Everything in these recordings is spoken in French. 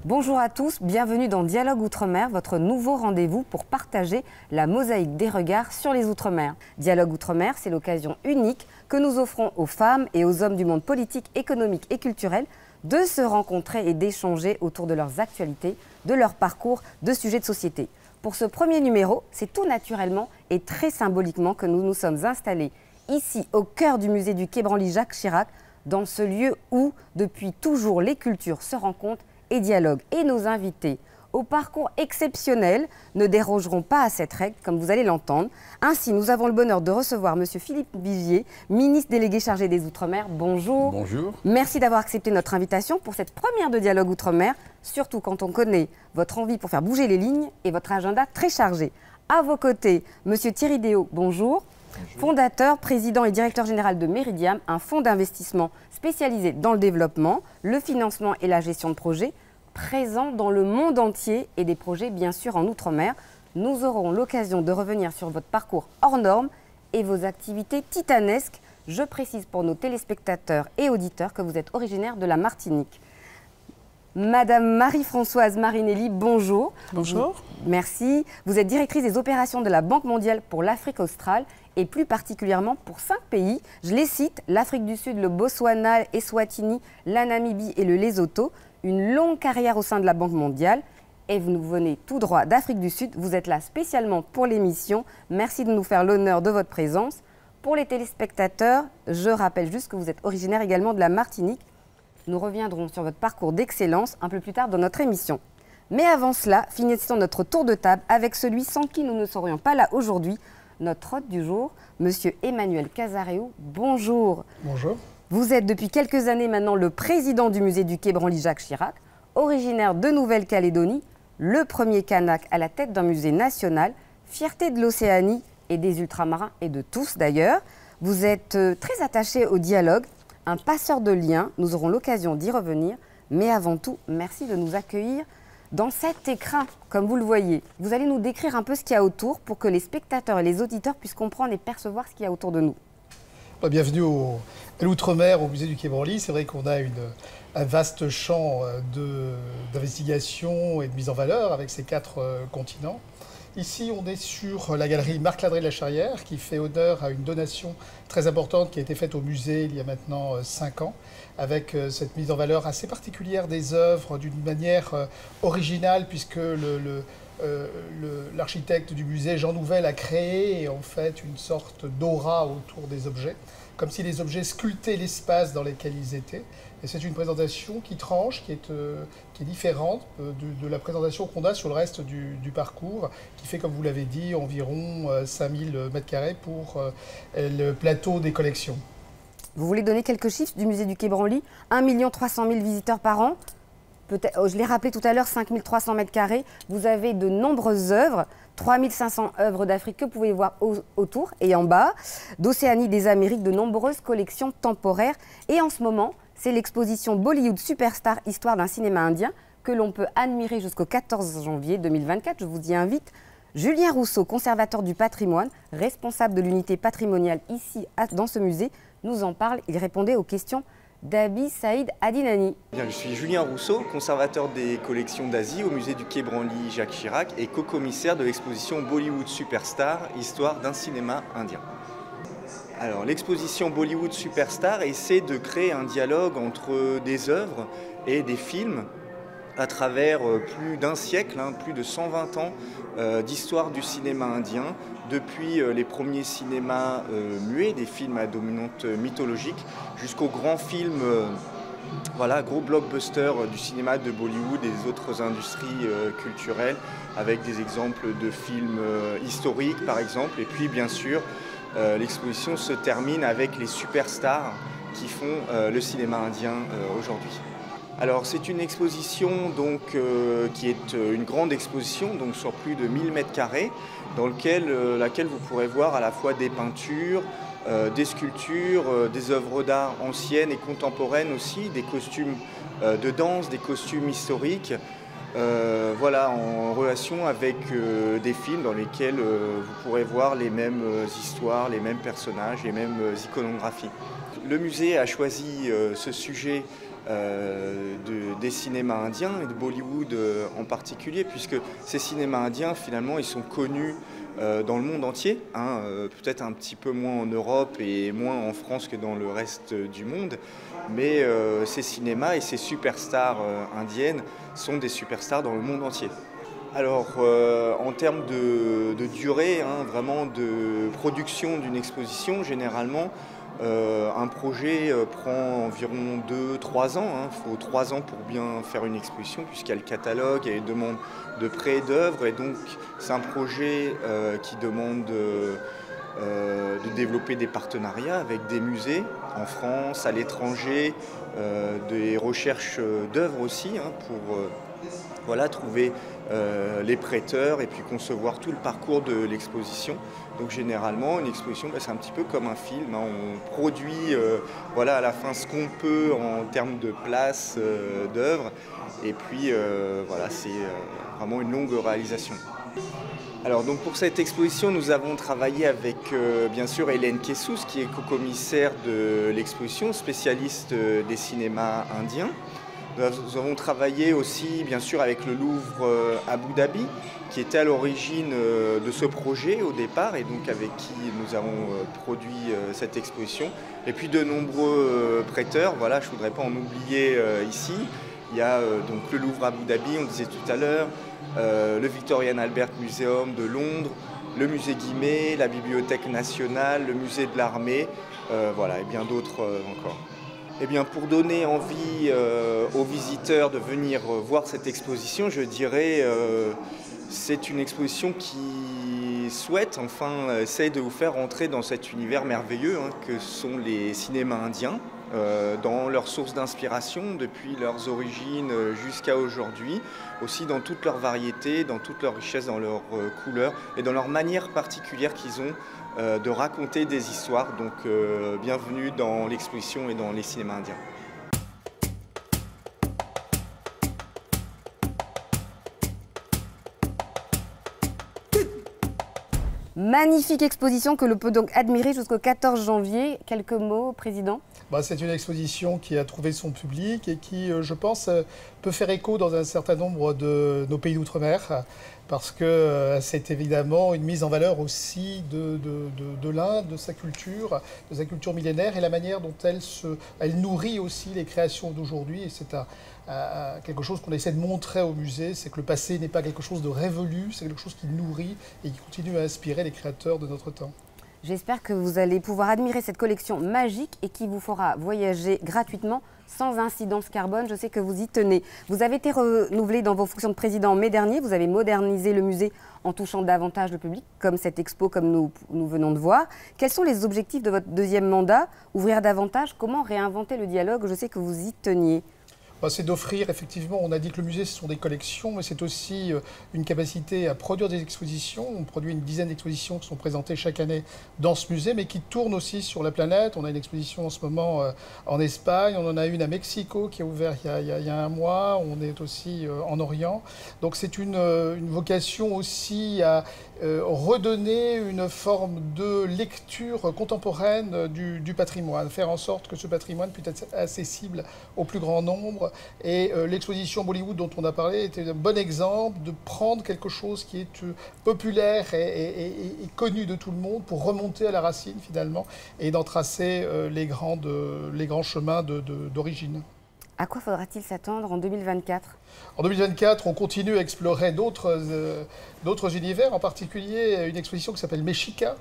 Bonjour à tous, bienvenue dans Dialogue Outre-mer, votre nouveau rendez-vous pour partager la mosaïque des regards sur les Outre-mer. Dialogue Outre-mer, c'est l'occasion unique que nous offrons aux femmes et aux hommes du monde politique, économique et culturel de se rencontrer et d'échanger autour de leurs actualités, de leur parcours, de sujets de société. Pour ce premier numéro, c'est tout naturellement et très symboliquement que nous nous sommes installés ici au cœur du musée du Quai Branly Jacques Chirac, dans ce lieu où, depuis toujours, les cultures se rencontrent et dialoguent. Et nos invités, au parcours exceptionnel, ne dérogeront pas à cette règle, comme vous allez l'entendre. Ainsi, nous avons le bonheur de recevoir M. Philippe Vigier, ministre délégué chargé des Outre-mer. Bonjour. Bonjour. Merci d'avoir accepté notre invitation pour cette première de Dialogue Outre-mer, surtout quand on connaît votre envie pour faire bouger les lignes et votre agenda très chargé. À vos côtés, M. Thierry Déaut, bonjour. Fondateur, président et directeur général de Meridiam, un fonds d'investissement spécialisé dans le développement, le financement et la gestion de projets, présent dans le monde entier et des projets bien sûr en Outre-mer. Nous aurons l'occasion de revenir sur votre parcours hors norme et vos activités titanesques. Je précise pour nos téléspectateurs et auditeurs que vous êtes originaire de la Martinique. Madame Marie-Françoise Marinelli, bonjour. Bonjour. Merci. Vous êtes directrice des opérations de la Banque mondiale pour l'Afrique australe et plus particulièrement pour 5 pays. Je les cite, l'Afrique du Sud, le Botswana, Eswatini, la Namibie et le Lesotho. Une longue carrière au sein de la Banque mondiale. Et vous venez tout droit d'Afrique du Sud. Vous êtes là spécialement pour l'émission. Merci de nous faire l'honneur de votre présence. Pour les téléspectateurs, je rappelle juste que vous êtes originaire également de la Martinique. Nous reviendrons sur votre parcours d'excellence un peu plus tard dans notre émission. Mais avant cela, finissons notre tour de table avec celui sans qui nous ne serions pas là aujourd'hui, notre hôte du jour, Monsieur Emmanuel Casareo. Bonjour. Bonjour. Vous êtes depuis quelques années maintenant le président du musée du Quai Branly Jacques Chirac, originaire de Nouvelle-Calédonie, le premier Kanak à la tête d'un musée national, fierté de l'Océanie et des ultramarins et de tous d'ailleurs. Vous êtes très attaché au dialogue, un passeur de liens, nous aurons l'occasion d'y revenir, mais avant tout, merci de nous accueillir dans cet écrin, comme vous le voyez. Vous allez nous décrire un peu ce qu'il y a autour pour que les spectateurs et les auditeurs puissent comprendre et percevoir ce qu'il y a autour de nous. Bienvenue à l'Outre-mer, au musée du Quai Branly. C'est vrai qu'on a un vaste champ d'investigation et de mise en valeur avec ces 4 continents. Ici, on est sur la galerie Marc-Ladré de la Charrière qui fait honneur à une donation très importante qui a été faite au musée il y a maintenant 5 ans, avec cette mise en valeur assez particulière des œuvres d'une manière originale, puisque l'architecte du musée, Jean Nouvel, a créé en fait une sorte d'aura autour des objets, comme si les objets sculptaient l'espace dans lequel ils étaient. Et c'est une présentation qui tranche, qui est différente de la présentation qu'on a sur le reste du parcours, qui fait, comme vous l'avez dit, environ 5000 m² pour le plateau des collections. Vous voulez donner quelques chiffres du musée du Quai Branly? 1 300 000 visiteurs par an. Je l'ai rappelé tout à l'heure, 5300 m². Vous avez de nombreuses œuvres, 3500 œuvres d'Afrique que vous pouvez voir autour et en bas, d'Océanie, des Amériques, de nombreuses collections temporaires. Et en ce moment, c'est l'exposition Bollywood Superstar, histoire d'un cinéma indien, que l'on peut admirer jusqu'au 14 janvier 2024. Je vous y invite. Julien Rousseau, conservateur du patrimoine, responsable de l'unité patrimoniale ici, dans ce musée, nous en parle. Il répondait aux questions d'Abi Saïd Adinani. Je suis Julien Rousseau, conservateur des collections d'Asie au musée du Quai Branly Jacques Chirac et co-commissaire de l'exposition Bollywood Superstar, histoire d'un cinéma indien. Alors, l'exposition Bollywood Superstar essaie de créer un dialogue entre des œuvres et des films à travers plus d'un siècle, plus de 120 ans d'histoire du cinéma indien, depuis les premiers cinémas muets, des films à dominante mythologique, jusqu'aux grands films, gros blockbusters du cinéma de Bollywood et des autres industries culturelles, avec des exemples de films historiques par exemple, et puis bien sûr, l'exposition se termine avec les superstars qui font le cinéma indien aujourd'hui. Alors c'est une exposition qui est une grande exposition donc sur plus de 1000 m², dans laquelle vous pourrez voir à la fois des peintures, des sculptures, des œuvres d'art anciennes et contemporaines aussi, des costumes de danse, des costumes historiques, voilà, en relation avec des films dans lesquels vous pourrez voir les mêmes histoires, les mêmes personnages, les mêmes iconographies. Le musée a choisi ce sujet des cinémas indiens et de Bollywood en particulier, puisque ces cinémas indiens, finalement, ils sont connus dans le monde entier, hein, peut-être un petit peu moins en Europe et moins en France que dans le reste du monde, mais ces cinémas et ces superstars indiennes sont des superstars dans le monde entier. Alors, en termes de durée, hein, vraiment de production d'une exposition, généralement, un projet prend environ 2-3 ans. Il faut 3 ans pour bien faire une exposition, puisqu'il y a le catalogue, il y a les demandes de prêt d'œuvres, et donc c'est un projet qui demande de développer des partenariats avec des musées en France, à l'étranger, des recherches d'œuvres aussi, hein, pour voilà, trouver les prêteurs et puis concevoir tout le parcours de l'exposition. Donc généralement, une exposition, c'est un petit peu comme un film, hein. On produit voilà, à la fin ce qu'on peut en termes de place d'œuvre, et puis voilà, c'est vraiment une longue réalisation. Alors donc pour cette exposition, nous avons travaillé avec bien sûr Hélène Kessous, qui est co-commissaire de l'exposition, spécialiste des cinémas indiens. Nous avons travaillé aussi bien sûr avec le Louvre Abu Dhabi, qui était à l'origine de ce projet au départ, et donc avec qui nous avons produit cette exposition. Et puis de nombreux prêteurs, voilà, je ne voudrais pas en oublier ici. Il y a donc le Louvre Abu Dhabi, on disait tout à l'heure, le Victorian Albert Museum de Londres, le musée Guimet, la Bibliothèque nationale, le musée de l'armée, voilà, et bien d'autres encore. Eh bien, pour donner envie aux visiteurs de venir voir cette exposition, je dirais c'est une exposition qui souhaite, enfin, essaie de vous faire entrer dans cet univers merveilleux, hein, que sont les cinémas indiens, dans leurs sources d'inspiration depuis leurs origines jusqu'à aujourd'hui, aussi dans toute leur variété, dans toute leur richesse, dans leurs couleurs et dans leur manière particulière qu'ils ont de raconter des histoires. Donc bienvenue dans l'exposition et dans les cinémas indiens. Magnifique exposition que l'on peut donc admirer jusqu'au 14 janvier. Quelques mots, Président? C'est une exposition qui a trouvé son public et qui, je pense, peut faire écho dans un certain nombre de nos pays d'outre-mer, parce que c'est évidemment une mise en valeur aussi de l'Inde, de sa culture millénaire, et la manière dont elle nourrit aussi les créations d'aujourd'hui. Et c'est quelque chose qu'on essaie de montrer au musée, c'est que le passé n'est pas quelque chose de révolu, c'est quelque chose qui nourrit et qui continue à inspirer les créateurs de notre temps. J'espère que vous allez pouvoir admirer cette collection magique et qui vous fera voyager gratuitement sans incidence carbone. Je sais que vous y tenez. Vous avez été renouvelé dans vos fonctions de président en mai dernier. Vous avez modernisé le musée en touchant davantage le public, comme cette expo, comme nous venons de voir. Quels sont les objectifs de votre deuxième mandat? Ouvrir davantage? Comment réinventer le dialogue? Je sais que vous y teniez. C'est d'offrir, effectivement, on a dit que le musée, ce sont des collections, mais c'est aussi une capacité à produire des expositions. On produit une dizaine d'expositions qui sont présentées chaque année dans ce musée, mais qui tournent aussi sur la planète. On a une exposition en ce moment en Espagne, on en a une à Mexico qui a ouvert il y a un mois, on est aussi en Orient. Donc c'est une vocation aussi à redonner une forme de lecture contemporaine du patrimoine, faire en sorte que ce patrimoine puisse être accessible au plus grand nombre. Et l'exposition Bollywood dont on a parlé était un bon exemple de prendre quelque chose qui est populaire et connu de tout le monde pour remonter à la racine finalement et d'en tracer les grands chemins d'origine. À quoi faudra-t-il s'attendre en 2024? En 2024, on continue à explorer d'autres univers, en particulier une exposition qui s'appelle Mexica.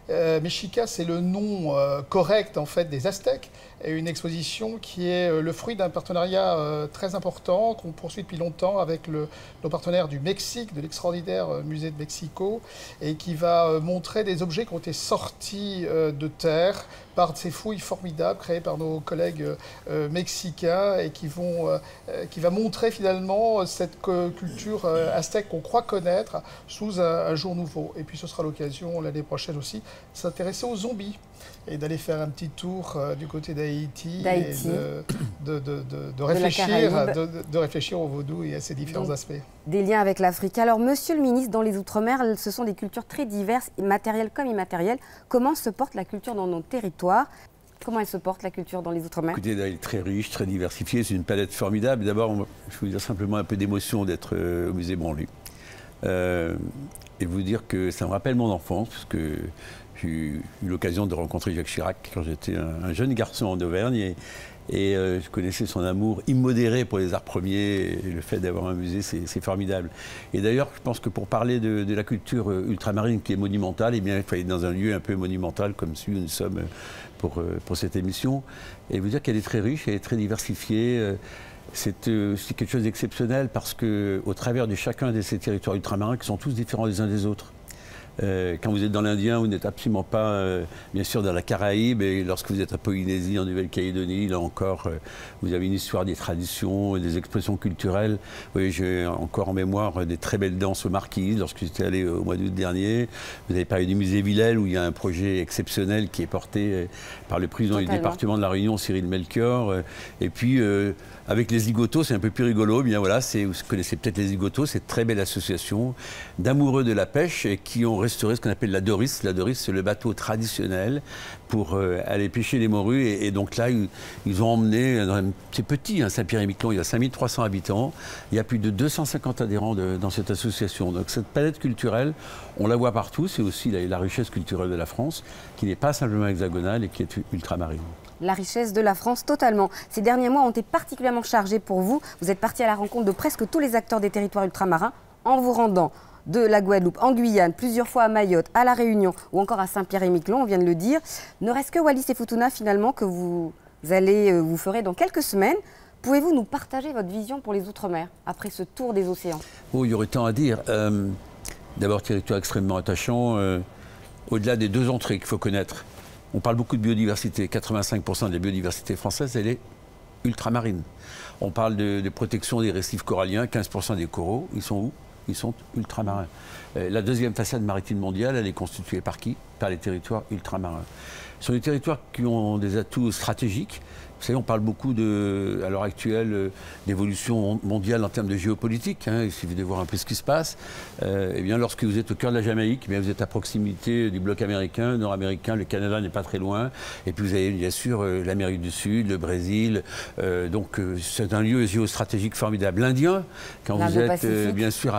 Mexica, c'est le nom correct en fait des Aztèques, et une exposition qui est le fruit d'un partenariat très important qu'on poursuit depuis longtemps avec nos partenaires du Mexique, de l'extraordinaire musée de Mexico, et qui va montrer des objets qui ont été sortis de terre par ces fouilles formidables créées par nos collègues mexicains, et qui va montrer finalement cette culture aztèque qu'on croit connaître sous un jour nouveau. Et puis ce sera l'occasion l'année prochaine aussi s'intéresser aux zombies et d'aller faire un petit tour du côté d'Haïti et de réfléchir au vaudou et à ses différents aspects. Des liens avec l'Afrique. Alors, monsieur le ministre, dans les Outre-mer, ce sont des cultures très diverses, matérielles comme immatérielles. Comment se porte la culture dans nos territoires ? Comment elle se porte, la culture dans les Outre-mer? Écoutez, elle est très riche, très diversifiée, c'est une palette formidable. D'abord, je vais vous dire simplement un peu d'émotion d'être au musée Branly. Et vous dire que ça me rappelle mon enfance, parce que j'ai eu l'occasion de rencontrer Jacques Chirac quand j'étais un jeune garçon en Auvergne. Et je connaissais son amour immodéré pour les arts premiers, et le fait d'avoir un musée, c'est formidable. Et d'ailleurs, je pense que pour parler de la culture ultramarine qui est monumentale, eh bien, il faut aller dans un lieu un peu monumental comme celui où nous sommes pour cette émission. Et vous dire qu'elle est très riche, elle est très diversifiée. C'est quelque chose d'exceptionnel parce qu'au travers de chacun de ces territoires ultramarins, qui sont tous différents les uns des autres, quand vous êtes dans l'Indien, vous n'êtes absolument pas, bien sûr, dans la Caraïbe. Et lorsque vous êtes à Polynésie, en Nouvelle-Calédonie, là encore, vous avez une histoire, des traditions, des expressions culturelles. Vous voyez, j'ai encore en mémoire des très belles danses aux Marquises, lorsque j'étais allé au mois d'août dernier. Vous avez parlé du musée Villèle, où il y a un projet exceptionnel qui est porté par le président du département de la Réunion, Cyril Melchior. Et puis, avec les Zigotos, c'est un peu plus rigolo. Bien voilà, vous connaissez peut-être les Zigotos, cette très belle association d'amoureux de la pêche qui ont restauré ce qu'on appelle la Doris. La Doris, c'est le bateau traditionnel pour aller pêcher les morues. Et donc là, ils ont emmené, c'est petit, hein, Saint-Pierre-et-Miquelon, il y a 5300 habitants. Il y a plus de 250 adhérents dans cette association. Donc cette palette culturelle, on la voit partout. C'est aussi la richesse culturelle de la France, qui n'est pas simplement hexagonale et qui est ultramarine. La richesse de la France, totalement. Ces derniers mois ont été particulièrement chargés pour vous. Vous êtes parti à la rencontre de presque tous les acteurs des territoires ultramarins en vous rendant de la Guadeloupe, en Guyane, plusieurs fois à Mayotte, à La Réunion ou encore à Saint-Pierre-et-Miquelon, on vient de le dire. Ne reste que Wallis et Futuna finalement que vous ferez dans quelques semaines. Pouvez-vous nous partager votre vision pour les Outre-mer après ce tour des océans? Oh, il y aurait tant à dire. D'abord, territoire extrêmement attachant. Au-delà des deux entrées qu'il faut connaître, on parle beaucoup de biodiversité. 85% de la biodiversité française, elle est ultramarine. On parle de protection des récifs coralliens, 15% des coraux. Ils sont où? Ils sont ultramarins. La deuxième façade maritime mondiale, elle est constituée par qui? Par les territoires ultramarins. Ce sont des territoires qui ont des atouts stratégiques. Vous savez, on parle beaucoup à l'heure actuelle d'évolution mondiale en termes de géopolitique. Hein, il suffit de voir un peu ce qui se passe. Eh bien, lorsque vous êtes au cœur de la Jamaïque, eh bien, vous êtes à proximité du bloc américain, nord-américain, le Canada n'est pas très loin. Et puis vous avez bien sûr l'Amérique du Sud, le Brésil. Donc c'est un lieu géostratégique formidable. L'Indien, quand vous êtes bien sûr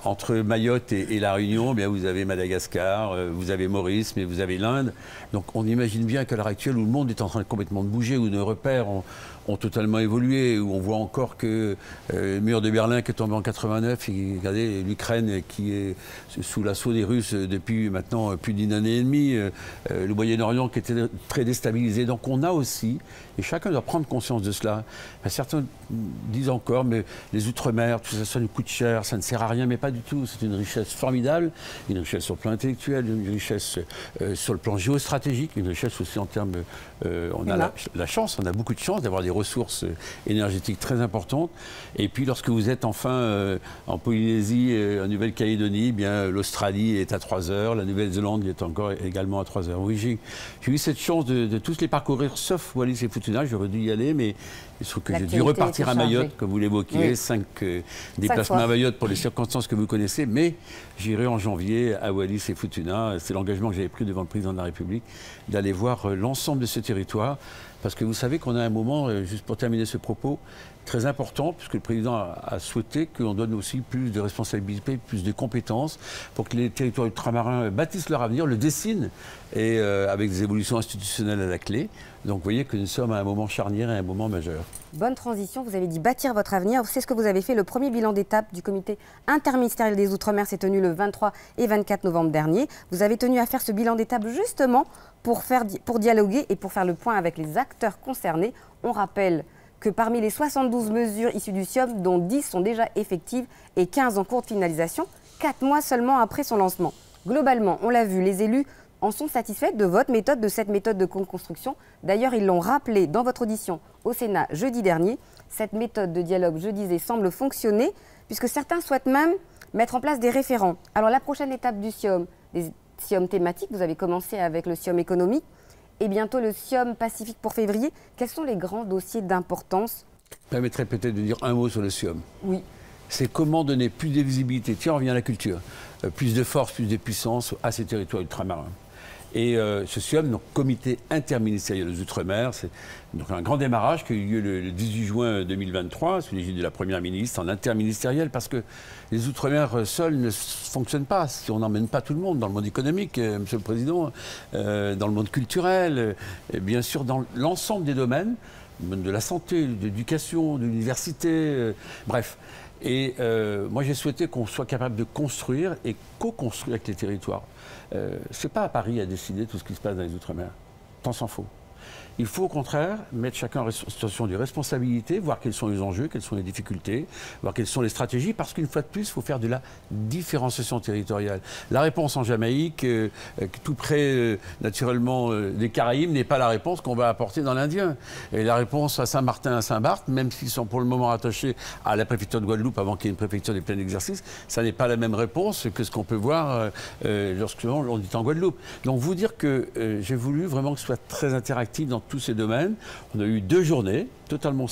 entre Mayotte et La Réunion, eh bien, vous avez Madagascar, vous avez Maurice, mais vous avez l'Inde. Donc on imagine bien qu'à l'heure actuelle, où le monde est en train de complètement de bouger, où nos repères ont totalement évolué, où on voit encore que le mur de Berlin qui est tombé en 89, et regardez l'Ukraine qui est sous l'assaut des Russes depuis maintenant plus d'une année et demie, le Moyen-Orient qui était très déstabilisé. Donc on a aussi, et chacun doit prendre conscience de cela, certains disent encore, mais les Outre-mer, tout ça, ça nous coûte cher, ça ne sert à rien, mais pas du tout. C'est une richesse formidable, une richesse sur le plan intellectuel, une richesse sur le plan géostratégique, une richesse aussi en termes... on a la chance, on a beaucoup de chance d'avoir des ressources énergétiques très importantes. Et puis lorsque vous êtes enfin en Polynésie, en Nouvelle-Calédonie, eh bien l'Australie est à 3 heures, la Nouvelle-Zélande est encore également à 3 heures. Oui, j'ai eu cette chance de tous les parcourir, sauf Wallis et Futuna. J'aurais dû y aller, mais il se trouve que j'ai dû repartir à Mayotte, comme vous l'évoquiez, 5 déplacements à Mayotte pour les circonstances que vous connaissez, mais j'irai en janvier à Wallis et Futuna. C'est l'engagement que j'avais pris devant le président de la République, d'aller voir l'ensemble de ce territoire. Parce que vous savez qu'on a un moment, juste pour terminer ce propos, très important, puisque le président a souhaité qu'on donne aussi plus de responsabilités, plus de compétences, pour que les territoires ultramarins bâtissent leur avenir, le dessinent, et avec des évolutions institutionnelles à la clé. Donc vous voyez que nous sommes à un moment charnière et à un moment majeur. Bonne transition, vous avez dit bâtir votre avenir. C'est ce que vous avez fait. Le premier bilan d'étape du comité interministériel des Outre-mer s'est tenu le 23 et 24 novembre dernier. Vous avez tenu à faire ce bilan d'étape justement pour dialoguer et pour faire le point avec les acteurs concernés. On rappelle que parmi les 72 mesures issues du CIOM, dont 10 sont déjà effectives et 15 en cours de finalisation, 4 mois seulement après son lancement. Globalement, on l'a vu, les élus en sont satisfaits de votre méthode, de cette méthode de co-construction. D'ailleurs, ils l'ont rappelé dans votre audition au Sénat jeudi dernier. Cette méthode de dialogue, je disais, semble fonctionner, puisque certains souhaitent même mettre en place des référents. Alors la prochaine étape du CIOM, SIOM thématiques. Vous avez commencé avec le SIOM économique et bientôt le SIOM Pacifique pour février. Quels sont les grands dossiers d'importance? Je permettrais peut-être de dire un mot sur le SIOM. Oui. C'est comment donner plus de visibilité, tiens, on revient à la culture, plus de force, plus de puissance à ces territoires ultramarins. Et ce SIOM, donc comité interministériel des Outre-mer, c'est donc un grand démarrage qui a eu lieu le 18 juin 2023, sous l'égide de la Première ministre, en interministériel, parce que les Outre-mer seuls ne fonctionnent pas si on n'emmène pas tout le monde dans le monde économique, Monsieur le Président, dans le monde culturel, et bien sûr dans l'ensemble des domaines, de la santé, de l'éducation, de l'université, bref. Et moi, j'ai souhaité qu'on soit capable de construire et co-construire avec les territoires. Ce n'est pas à Paris à décider tout ce qui se passe dans les Outre-mer. Tant s'en faut. Il faut au contraire mettre chacun en situation de responsabilité, voir quels sont les enjeux, quelles sont les difficultés, voir quelles sont les stratégies, parce qu'une fois de plus, il faut faire de la différenciation territoriale. La réponse en Jamaïque, tout près naturellement des Caraïbes, n'est pas la réponse qu'on va apporter dans l'Indien. Et la réponse à Saint-Martin, à Saint-Barth, même s'ils sont pour le moment rattachés à la préfecture de Guadeloupe avant qu'il y ait une préfecture des pleins exercices, ça n'est pas la même réponse que ce qu'on peut voir lorsque l'on est en Guadeloupe. Donc vous dire que j'ai voulu vraiment que ce soit très interactif dans tous ces domaines. On a eu 2 journées totalement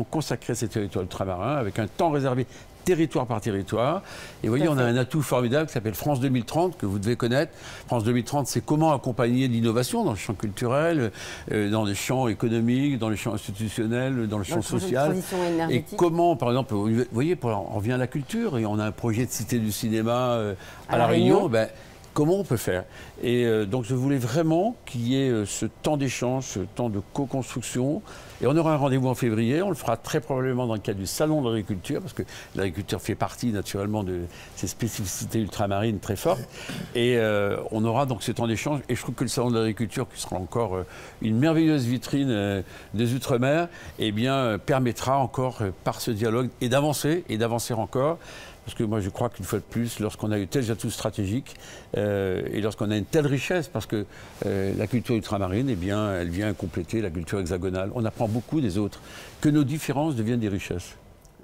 consacrées à ces territoires ultramarins, avec un temps réservé territoire par territoire. Et vous voyez, on a un atout formidable qui s'appelle France 2030, que vous devez connaître. France 2030, c'est comment accompagner l'innovation dans le champ culturel, dans les champs économiques, dans les champs institutionnels, dans le champ social. Et comment, par exemple, vous voyez, on revient à la culture, et on a un projet de cité du cinéma à La Réunion. Ben, comment on peut faire? Et donc je voulais vraiment qu'il y ait ce temps d'échange, ce temps de co-construction. Et on aura un rendez-vous en février, on le fera très probablement dans le cadre du Salon de l'agriculture, parce que l'agriculture fait partie naturellement de ces spécificités ultramarines très fortes. Et on aura donc ce temps d'échange. Et je trouve que le Salon de l'agriculture, qui sera encore une merveilleuse vitrine des Outre-mer, eh bien, permettra encore par ce dialogue et d'avancer encore. Parce que moi, je crois qu'une fois de plus, lorsqu'on a eu tels atouts stratégiques et lorsqu'on a une telle richesse, parce que la culture ultramarine, eh bien, elle vient compléter la culture hexagonale. On apprend beaucoup des autres, que nos différences deviennent des richesses.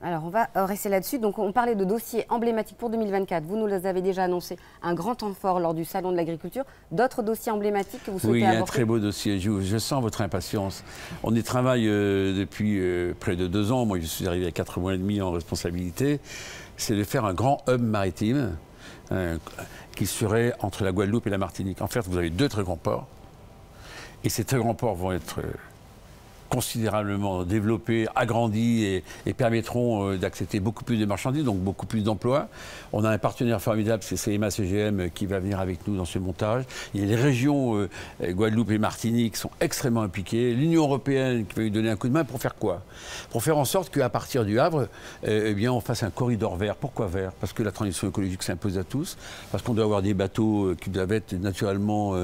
Alors, on va rester là-dessus. Donc, on parlait de dossiers emblématiques pour 2024. Vous nous les avez déjà annoncé. Un grand temps fort lors du Salon de l'agriculture. D'autres dossiers emblématiques que vous souhaitez aborder? Oui, un très beau dossier. Je sens votre impatience. On y travaille depuis près de 2 ans. Moi, je suis arrivé à 4 mois et demi en responsabilité. C'est de faire un grand hub maritime qui serait entre la Guadeloupe et la Martinique. En fait, vous avez 2 très grands ports. Et ces très grands ports vont être considérablement développés, agrandis et permettront d'accepter beaucoup plus de marchandises, donc beaucoup plus d'emplois. On a un partenaire formidable, c'est CMA-CGM, qui va venir avec nous dans ce montage. Il y a les régions Guadeloupe et Martinique qui sont extrêmement impliquées. L'Union européenne qui va lui donner un coup de main pour faire quoi? Pour faire en sorte qu'à partir du Havre, eh bien, on fasse un corridor vert. Pourquoi vert? Parce que la transition écologique s'impose à tous, parce qu'on doit avoir des bateaux qui doivent être naturellement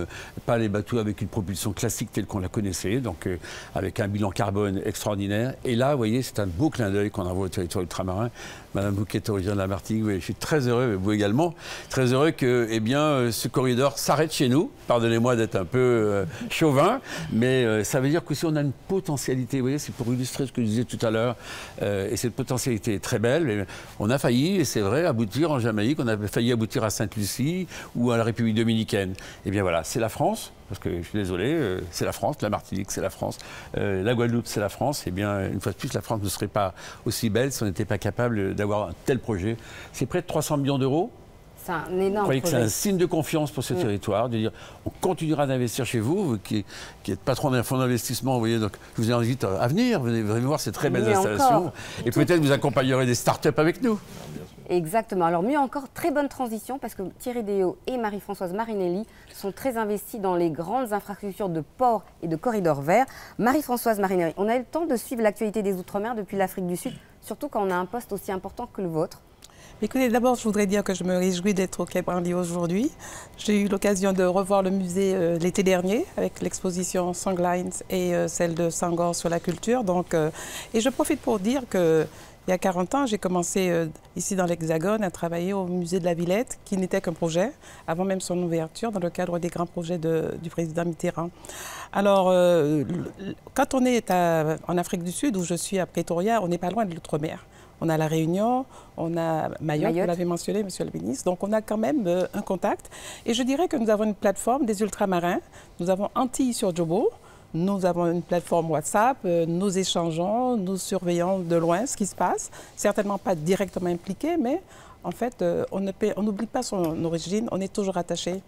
pas les bateaux avec une propulsion classique telle qu'on la connaissait, donc avec un bilan carbone extraordinaire. Et là, vous voyez, c'est un beau clin d'œil qu'on envoie au territoire ultramarin. Madame Bouquet est originaire de la Martinique, oui, je suis très heureux, vous également, très heureux que eh bien, ce corridor s'arrête chez nous. Pardonnez-moi d'être un peu chauvin, mais ça veut dire qu'aussi on a une potentialité. Vous voyez, c'est pour illustrer ce que je disais tout à l'heure. Et cette potentialité est très belle. Mais on a failli, et c'est vrai, aboutir en Jamaïque, on a failli aboutir à Sainte-Lucie ou à la République dominicaine. Eh bien voilà, c'est la France. Parce que je suis désolé, c'est la France, la Martinique, c'est la France, la Guadeloupe, c'est la France. Eh bien, une fois de plus, la France ne serait pas aussi belle si on n'était pas capable d'avoir un tel projet. C'est près de 300 millions d'euros. C'est un énorme projet. Vous croyez que c'est un signe de confiance pour ce territoire, de dire on continuera d'investir chez vous, qui êtes patron d'un fonds d'investissement, vous voyez, donc je vous invite à venir, venez voir ces très belles installations. Et peut-être vous accompagnerez des start-up avec nous. Exactement. Alors mieux encore, très bonne transition parce que Thierry Déaut et Marie-Françoise Marinelli sont très investis dans les grandes infrastructures de ports et de corridors verts. Marie-Françoise Marinelli, on a eu le temps de suivre l'actualité des Outre-mer depuis l'Afrique du Sud, surtout quand on a un poste aussi important que le vôtre. Écoutez, d'abord, je voudrais dire que je me réjouis d'être au Quai Branly aujourd'hui. J'ai eu l'occasion de revoir le musée l'été dernier avec l'exposition Songlines et celle de Sangor sur la culture. Donc, et je profite pour dire que il y a 40 ans, j'ai commencé ici dans l'Hexagone à travailler au musée de la Villette, qui n'était qu'un projet, avant même son ouverture, dans le cadre des grands projets du président Mitterrand. Alors, quand on est en Afrique du Sud, où je suis à Pretoria, on n'est pas loin de l'outre-mer. on a La Réunion, on a Mayotte, vous l'avez mentionné, monsieur le ministre. Donc, on a quand même un contact. Et je dirais que nous avons une plateforme des ultramarins. Nous avons Antilles sur Djobo. Nous avons une plateforme WhatsApp. Nous échangeons, nous surveillons de loin ce qui se passe. Certainement pas directement impliqués, mais en fait, on n'oublie pas son origine. On est toujours attaché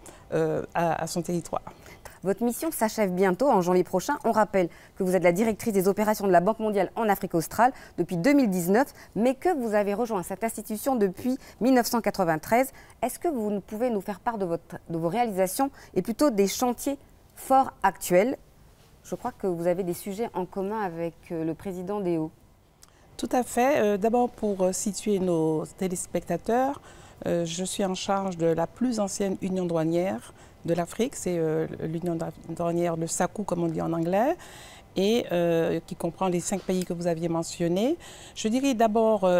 à son territoire. Votre mission s'achève bientôt, en janvier prochain. On rappelle que vous êtes la directrice des opérations de la Banque mondiale en Afrique australe depuis 2019, mais que vous avez rejoint cette institution depuis 1993. Est-ce que vous pouvez nous faire part de vos réalisations et plutôt des chantiers forts actuels? Je crois que vous avez des sujets en commun avec le président Déo. Tout à fait. D'abord, pour situer nos téléspectateurs, je suis en charge de la plus ancienne union douanière de l'Afrique, c'est l'union douanière de SACU, comme on dit en anglais, et qui comprend les 5 pays que vous aviez mentionnés. Je dirais d'abord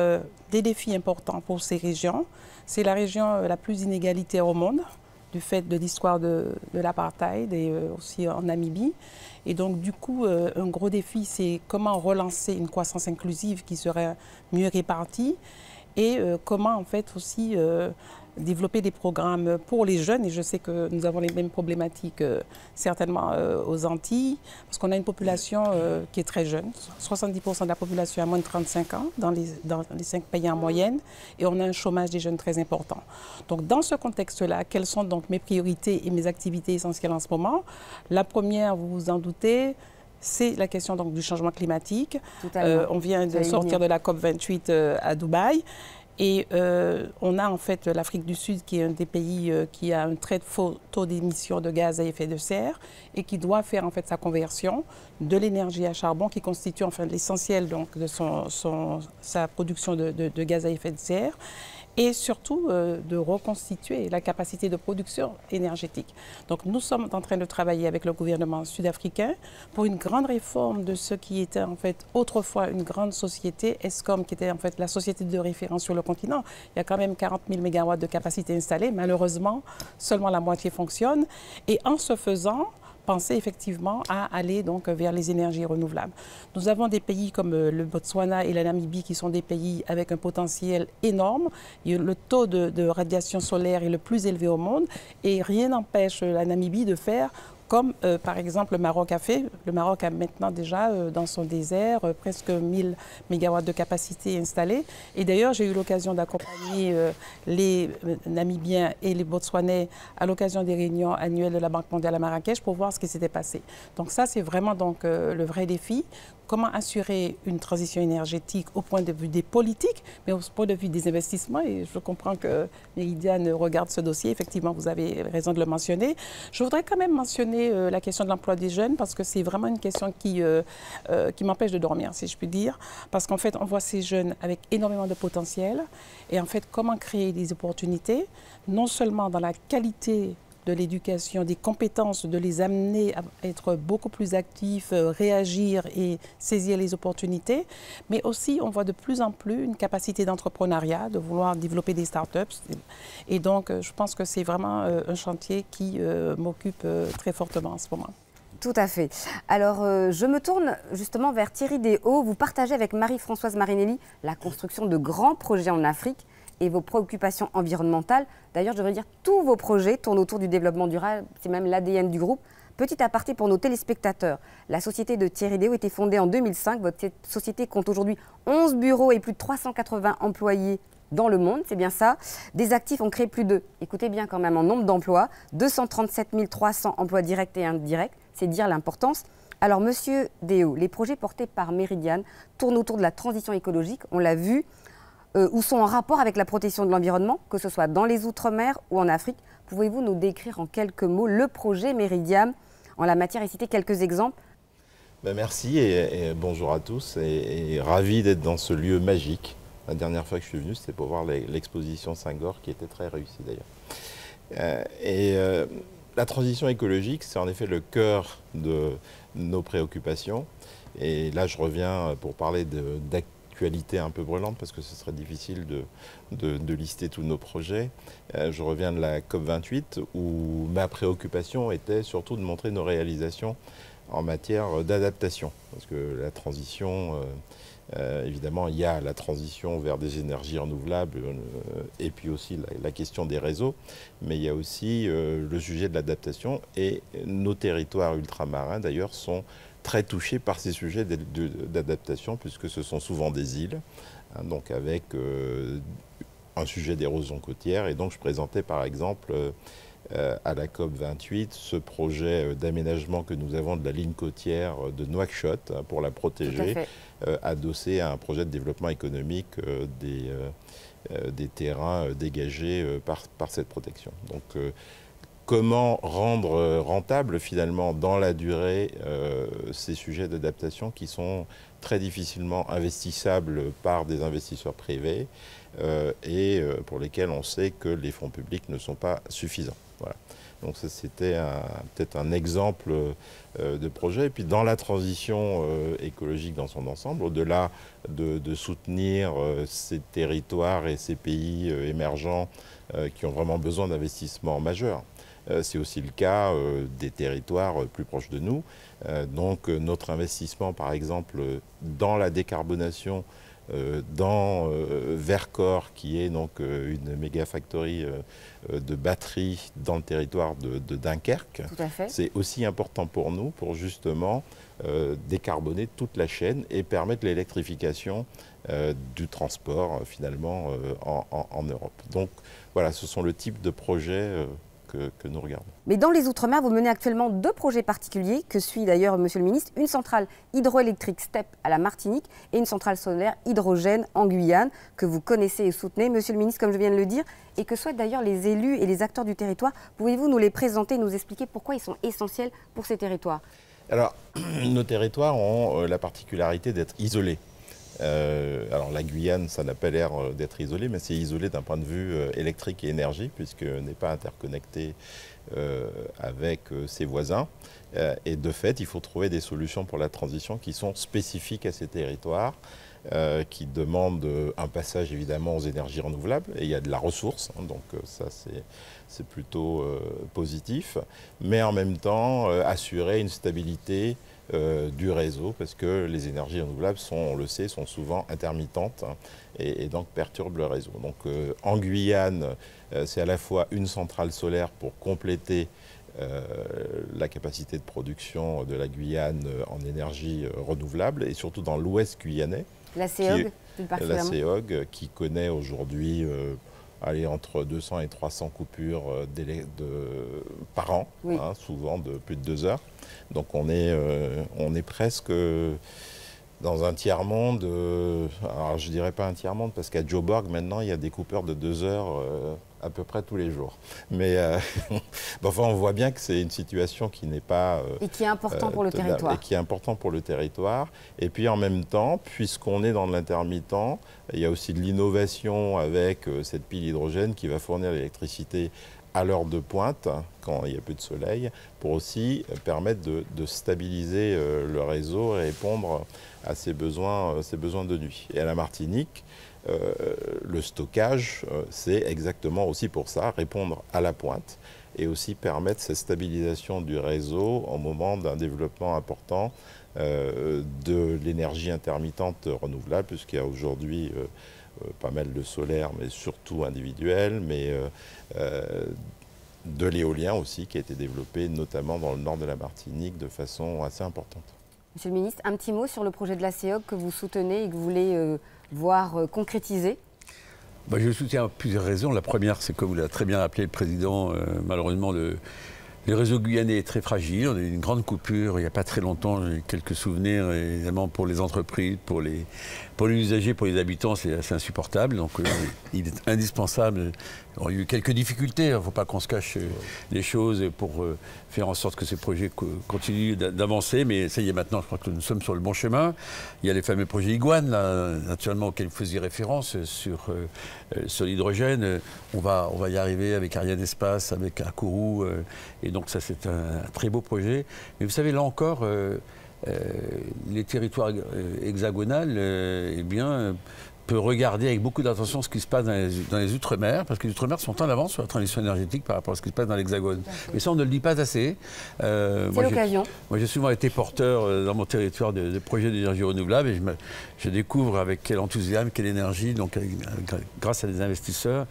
des défis importants pour ces régions. C'est la région la plus inégalitaire au monde, du fait de l'histoire de l'apartheid et aussi en Namibie. Et donc, du coup, un gros défi, c'est comment relancer une croissance inclusive qui serait mieux répartie et comment, en fait, aussi développer des programmes pour les jeunes. Et je sais que nous avons les mêmes problématiques certainement aux Antilles, parce qu'on a une population qui est très jeune. 70% de la population a moins de 35 ans dans les 5 pays en moyenne, et on a un chômage des jeunes très important. Donc, dans ce contexte-là, quelles sont donc mes priorités et mes activités essentielles en ce moment? La première, vous vous en doutez, c'est la question donc, du changement climatique. On vient de sortir de la COP28 à Dubaï. Et on a en fait l'Afrique du Sud qui est un des pays qui a un très faux taux d'émissions de gaz à effet de serre et qui doit faire en fait sa conversion de l'énergie à charbon qui constitue enfin l'essentiel donc de sa production de gaz à effet de serre, et surtout de reconstituer la capacité de production énergétique. Donc nous sommes en train de travailler avec le gouvernement sud-africain pour une grande réforme de ce qui était en fait autrefois une grande société, Eskom, qui était en fait la société de référence sur le continent. Il y a quand même 40 000 mégawatts de capacité installée. Malheureusement, seulement la moitié fonctionne. Et en ce faisant, penser effectivement à aller donc vers les énergies renouvelables. Nous avons des pays comme le Botswana et la Namibie qui sont des pays avec un potentiel énorme. Le taux de radiation solaire est le plus élevé au monde et rien n'empêche la Namibie de faire comme par exemple le Maroc a fait. Le Maroc a maintenant déjà dans son désert presque 1000 mégawatts de capacité installée. Et d'ailleurs, j'ai eu l'occasion d'accompagner les Namibiens et les Botswanais à l'occasion des réunions annuelles de la Banque mondiale à Marrakech pour voir ce qui s'était passé. Donc ça, c'est vraiment donc, le vrai défi. Comment assurer une transition énergétique au point de vue des politiques, mais au point de vue des investissements. Et je comprends que Méridiane regarde ce dossier. Effectivement, vous avez raison de le mentionner. Je voudrais quand même mentionner la question de l'emploi des jeunes parce que c'est vraiment une question qui m'empêche de dormir, si je puis dire. Parce qu'en fait, on voit ces jeunes avec énormément de potentiel. Et en fait, comment créer des opportunités, non seulement dans la qualité de l'éducation, des compétences, de les amener à être beaucoup plus actifs, réagir et saisir les opportunités. Mais aussi, on voit de plus en plus une capacité d'entrepreneuriat, de vouloir développer des startups. Et donc, je pense que c'est vraiment un chantier qui m'occupe très fortement en ce moment. Tout à fait. Alors, je me tourne justement vers Thierry Déo. Vous partagez avec Marie-Françoise Marinelli la construction de grands projets en Afrique et vos préoccupations environnementales. D'ailleurs, je devrais dire tous vos projets tournent autour du développement durable, c'est même l'ADN du groupe. Petit aparté pour nos téléspectateurs, la société de Thierry Déo a été fondée en 2005. Votre société compte aujourd'hui 11 bureaux et plus de 380 employés dans le monde, c'est bien ça. Des actifs ont créé plus de, écoutez bien quand même en nombre d'emplois, 237 300 emplois directs et indirects, c'est dire l'importance. Alors, monsieur Déo, les projets portés par Méridiane tournent autour de la transition écologique, on l'a vu, ou sont en rapport avec la protection de l'environnement, que ce soit dans les Outre-mer ou en Afrique. Pouvez-vous nous décrire en quelques mots le projet Méridiane en la matière et citer quelques exemples? Merci et bonjour à tous et ravi d'être dans ce lieu magique. La dernière fois que je suis venu, c'était pour voir l'exposition Senghor qui était très réussie d'ailleurs. La transition écologique, c'est en effet le cœur de nos préoccupations. Et là, je reviens pour parler d'actualité un peu brûlante parce que ce serait difficile de lister tous nos projets. Je reviens de la COP28 où ma préoccupation était surtout de montrer nos réalisations en matière d'adaptation parce que la transition Évidemment, il y a la transition vers des énergies renouvelables et puis aussi la question des réseaux, mais il y a aussi le sujet de l'adaptation et nos territoires ultramarins d'ailleurs sont très touchés par ces sujets d'adaptation puisque ce sont souvent des îles, hein, donc avec un sujet d'érosion côtière et donc je présentais par exemple à la COP28 ce projet d'aménagement que nous avons de la ligne côtière de Nouakchott hein, pour la protéger, adossé à un projet de développement économique des terrains dégagés par cette protection. Donc, comment rendre rentable finalement dans la durée ces sujets d'adaptation qui sont très difficilement investissables par des investisseurs privés et pour lesquels on sait que les fonds publics ne sont pas suffisants. Voilà. Donc ça c'était peut-être un exemple de projet. Et puis dans la transition écologique dans son ensemble, au-delà de soutenir ces territoires et ces pays émergents qui ont vraiment besoin d'investissements majeurs, c'est aussi le cas des territoires plus proches de nous. Donc notre investissement par exemple dans la décarbonation dans Vercors, qui est donc une méga factory de batteries dans le territoire de Dunkerque. C'est aussi important pour nous pour justement décarboner toute la chaîne et permettre l'électrification du transport finalement en Europe. Donc voilà, ce sont le type de projets que nous regardons. Mais dans les Outre-mer, vous menez actuellement 2 projets particuliers, que suit d'ailleurs Monsieur le Ministre, une centrale hydroélectrique STEP à la Martinique et une centrale solaire hydrogène en Guyane, que vous connaissez et soutenez, Monsieur le Ministre, comme je viens de le dire, et que souhaitent d'ailleurs les élus et les acteurs du territoire. Pouvez-vous nous les présenter et nous expliquer pourquoi ils sont essentiels pour ces territoires? Alors, nos territoires ont la particularité d'être isolés. Alors la Guyane, ça n'a pas l'air d'être isolé, mais c'est isolé d'un point de vue électrique et énergie, puisqu'on n'est pas interconnecté avec ses voisins. Et de fait, il faut trouver des solutions pour la transition qui sont spécifiques à ces territoires, qui demandent un passage évidemment aux énergies renouvelables, et il y a de la ressource, hein, donc ça c'est plutôt positif, mais en même temps assurer une stabilité du réseau, parce que les énergies renouvelables sont, on le sait, sont souvent intermittentes hein, et donc perturbent le réseau. Donc en Guyane, c'est à la fois une centrale solaire pour compléter la capacité de production de la Guyane en énergie renouvelable, et surtout dans l'ouest guyanais. La CEOG, la CEOG, qui connaît aujourd'hui entre 200 et 300 coupures par an, oui. Hein, souvent de plus de 2 heures. Donc on est presque dans un tiers-monde. Alors je ne dirais pas un tiers-monde, parce qu'à Joburg, maintenant, il y a des coupeurs de 2 heures à peu près tous les jours. Mais enfin, on voit bien que c'est une situation qui n'est pas... et qui est important pour le territoire. Et qui est important pour le territoire. Et puis en même temps, puisqu'on est dans l'intermittent, il y a aussi de l'innovation avec cette pile hydrogène qui va fournir l'électricité à l'heure de pointe, quand il y a peu de soleil, pour aussi permettre de stabiliser le réseau et répondre à ses besoins de nuit. Et à la Martinique, le stockage, c'est exactement aussi pour ça, répondre à la pointe et aussi permettre cette stabilisation du réseau au moment d'un développement important de l'énergie intermittente renouvelable, puisqu'il y a aujourd'hui pas mal de solaire, mais surtout individuel, mais de l'éolien aussi, qui a été développé notamment dans le nord de la Martinique de façon assez importante. Monsieur le ministre, un petit mot sur le projet de la CEOG que vous soutenez et que vous voulez voir concrétiser. Je le soutiens à plusieurs raisons. La première, c'est comme vous l'avez très bien appelé le président, malheureusement, le réseau guyanais est très fragile. On a eu une grande coupure il n'y a pas très longtemps. J'ai quelques souvenirs, évidemment, pour les entreprises, pour les usagers, pour les habitants, c'est assez insupportable. Donc il est indispensable. Il y a eu quelques difficultés, il ne faut pas qu'on se cache les choses pour faire en sorte que ces projets continuent d'avancer. Mais ça y est, maintenant, je crois que nous sommes sur le bon chemin. Il y a les fameux projets Iguane, là, naturellement, auxquels vous faisiez référence sur l'hydrogène. On va y arriver avec Ariane Espace, avec Akourou. Et donc ça, c'est un très beau projet. Mais vous savez, là encore, les territoires hexagonales, peut regarder avec beaucoup d'attention ce qui se passe dans les Outre-mer, parce que les Outre-mer sont en avance sur la transition énergétique par rapport à ce qui se passe dans l'Hexagone. Mais ça, on ne le dit pas assez. C'est l'occasion. Moi, j'ai souvent été porteur dans mon territoire de projets d'énergie renouvelable et je découvre avec quel enthousiasme, quelle énergie, donc grâce à des investisseurs.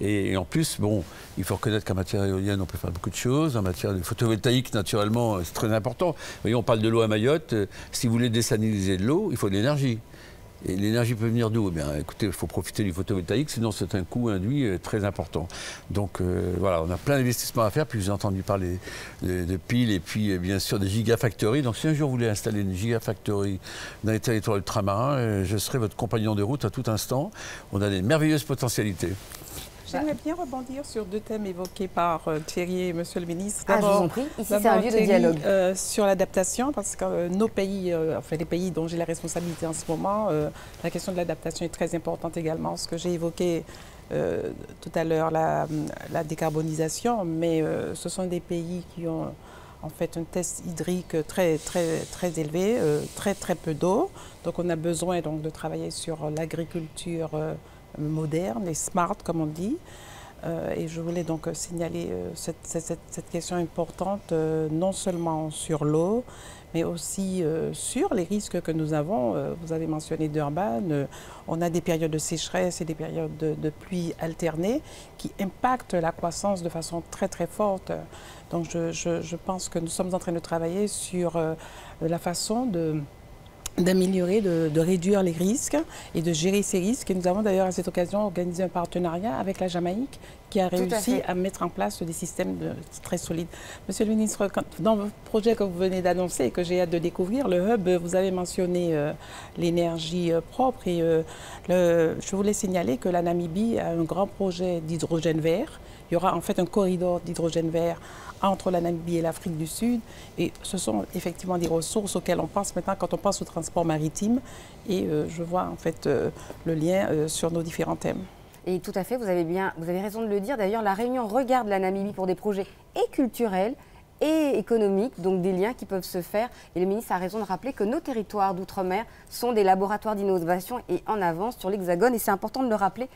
Et en plus, bon, il faut reconnaître qu'en matière éolienne, on peut faire beaucoup de choses. En matière de photovoltaïque, naturellement, c'est très important. Vous voyez, on parle de l'eau à Mayotte. Si vous voulez désaliniser de l'eau, il faut de l'énergie. Et l'énergie peut venir d'où? Eh bien, écoutez, il faut profiter du photovoltaïque, sinon c'est un coût induit très important. Donc voilà, on a plein d'investissements à faire. Puis j'ai entendu parler de piles et puis bien sûr des gigafactories. Donc si un jour vous voulez installer une gigafactory dans les territoires ultramarins, je serai votre compagnon de route à tout instant. On a des merveilleuses potentialités. J'aimerais bien rebondir sur deux thèmes évoqués par Thierry et Monsieur le ministre. Ah, je vous en prie. Ici, c'est un lieu de dialogue. Sur l'adaptation, parce que nos pays, enfin les pays dont j'ai la responsabilité en ce moment, la question de l'adaptation est très importante également. Ce que j'ai évoqué tout à l'heure, la décarbonisation, mais ce sont des pays qui ont en fait un test hydrique très élevé, très peu d'eau. Donc on a besoin donc de travailler sur l'agriculture moderne et smart, comme on dit. Et je voulais donc signaler cette question importante, non seulement sur l'eau, mais aussi sur les risques que nous avons. Vous avez mentionné Durban, on a des périodes de sécheresse et des périodes de pluie alternées qui impactent la croissance de façon très forte. Donc je pense que nous sommes en train de travailler sur la façon d'améliorer, de réduire les risques et de gérer ces risques. Et nous avons d'ailleurs à cette occasion organisé un partenariat avec la Jamaïque qui a réussi à mettre en place des systèmes très solides. Monsieur le ministre, dans le projet que vous venez d'annoncer et que j'ai hâte de découvrir, le Hub, vous avez mentionné l'énergie propre et je voulais signaler que la Namibie a un grand projet d'hydrogène vert. Il y aura en fait un corridor d'hydrogène vert entre la Namibie et l'Afrique du Sud. Et ce sont effectivement des ressources auxquelles on pense maintenant quand on pense au transport maritime. Et je vois en fait le lien sur nos différents thèmes. Et tout à fait, vous avez raison de le dire. D'ailleurs, la Réunion regarde la Namibie pour des projets et culturels et économiques, donc des liens qui peuvent se faire. Et le ministre a raison de rappeler que nos territoires d'outre-mer sont des laboratoires d'innovation et en avance sur l'Hexagone. Et c'est important de le rappeler.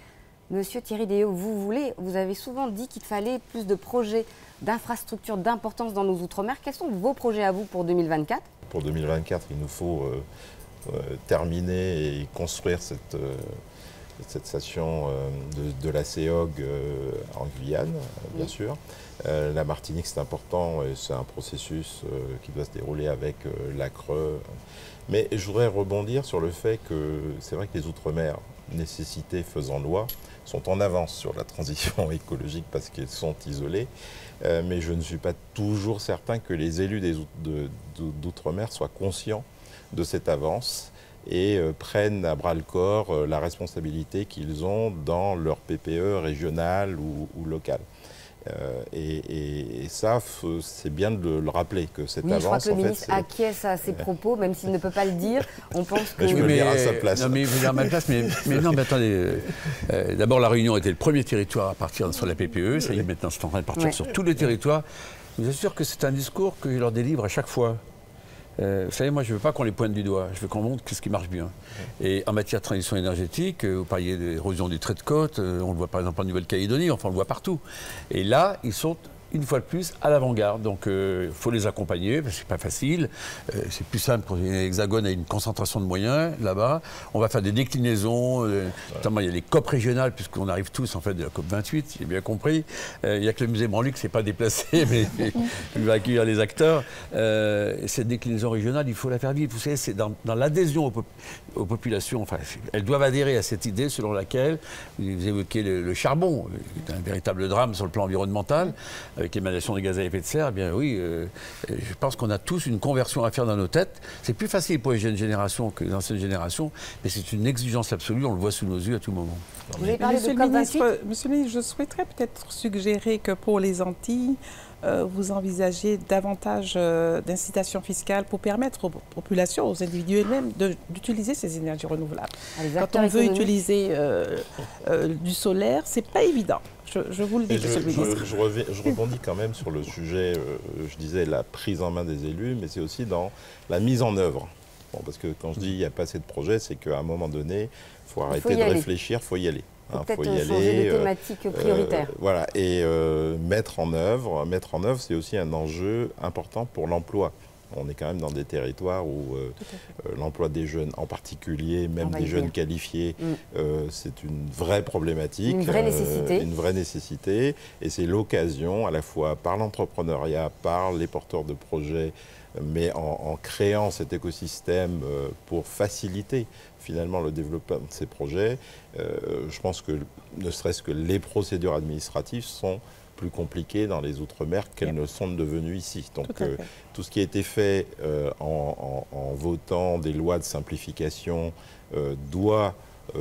Monsieur Thierry Déaut, vous avez souvent dit qu'il fallait plus de projets d'infrastructures d'importance dans nos outre-mer. Quels sont vos projets à vous pour 2024? Pour 2024, il nous faut terminer et construire cette station de la CEOG en Guyane, bien sûr. La Martinique, c'est important et c'est un processus qui doit se dérouler avec la Creux. Mais je voudrais rebondir sur le fait que c'est vrai que les Outre-mer, nécessité faisant loi, sont en avance sur la transition écologique parce qu'ils sont isolés. Mais je ne suis pas toujours certain que les élus d'Outre-mer soient conscients de cette avance et prennent à bras-le-corps la responsabilité qu'ils ont dans leur PPE régional ou local. Et ça, c'est bien de le rappeler, que cette avance... Je crois que le ministre acquiesce à ses propos, même s'il ne peut pas le dire. On pense que... Je peux le dire à sa place. Non, mais je veux dire à ma place, mais non, mais attendez. D'abord, La Réunion était le premier territoire à partir sur la PPE. Ça y est, maintenant, c'est en train de partir sur tous les territoires. Je vous assure que c'est un discours que je leur délivre à chaque fois. Vous savez, moi, je ne veux pas qu'on les pointe du doigt. Je veux qu'on montre ce qui marche bien. Et en matière de transition énergétique, vous parliez d'érosion du trait de côte, on le voit par exemple en Nouvelle-Calédonie, enfin on le voit partout. Et là, ils sont une fois de plus à l'avant-garde. Donc il faut les accompagner, parce que c'est pas facile. C'est plus simple pour l'Hexagone, a une concentration de moyens là-bas. On va faire des déclinaisons, notamment il y a les COP régionales, puisqu'on arrive tous en fait de la COP 28, j'ai bien compris. Il n'y a que le musée Branly qui ne s'est pas déplacé, mais il va accueillir les acteurs. Cette déclinaison régionale, il faut la faire vivre. Vous savez, c'est dans l'adhésion aux populations. Enfin, elles doivent adhérer à cette idée selon laquelle, vous évoquez le charbon, c'est un véritable drame sur le plan environnemental, avec l'émanation des gaz à effet de serre. Eh bien oui, je pense qu'on a tous une conversion à faire dans nos têtes. C'est plus facile pour les jeunes générations que les anciennes générations, mais c'est une exigence absolue, on le voit sous nos yeux à tout moment. Vous avez parlé de COP28 ? Monsieur le ministre, je souhaiterais peut-être suggérer que pour les Antilles, vous envisagez davantage d'incitations fiscales pour permettre aux populations, aux individus eux-mêmes d'utiliser ces énergies renouvelables. Quand on veut utiliser du solaire, c'est pas évident. Je vous le dis, monsieur le ministre. Je rebondis quand même sur le sujet, je disais la prise en main des élus, mais c'est aussi dans la mise en œuvre. financement. Parce que quand je dis il n'y a pas assez de projets, c'est qu'à un moment donné, il faut arrêter de réfléchir, il faut y aller. Peut-être changer de thématique prioritaire. Voilà, et mettre en œuvre, c'est aussi un enjeu important pour l'emploi. On est quand même dans des territoires où l'emploi des jeunes, en particulier, même des jeunes qualifiés, c'est une vraie problématique. Une vraie nécessité. Une vraie nécessité. Et c'est l'occasion, à la fois par l'entrepreneuriat, par les porteurs de projets, mais en créant cet écosystème pour faciliter finalement le développement de ces projets. Je pense que ne serait-ce que les procédures administratives sont plus compliquées dans les Outre-mer qu'elles ne sont devenues ici. Donc tout ce qui a été fait en votant des lois de simplification doit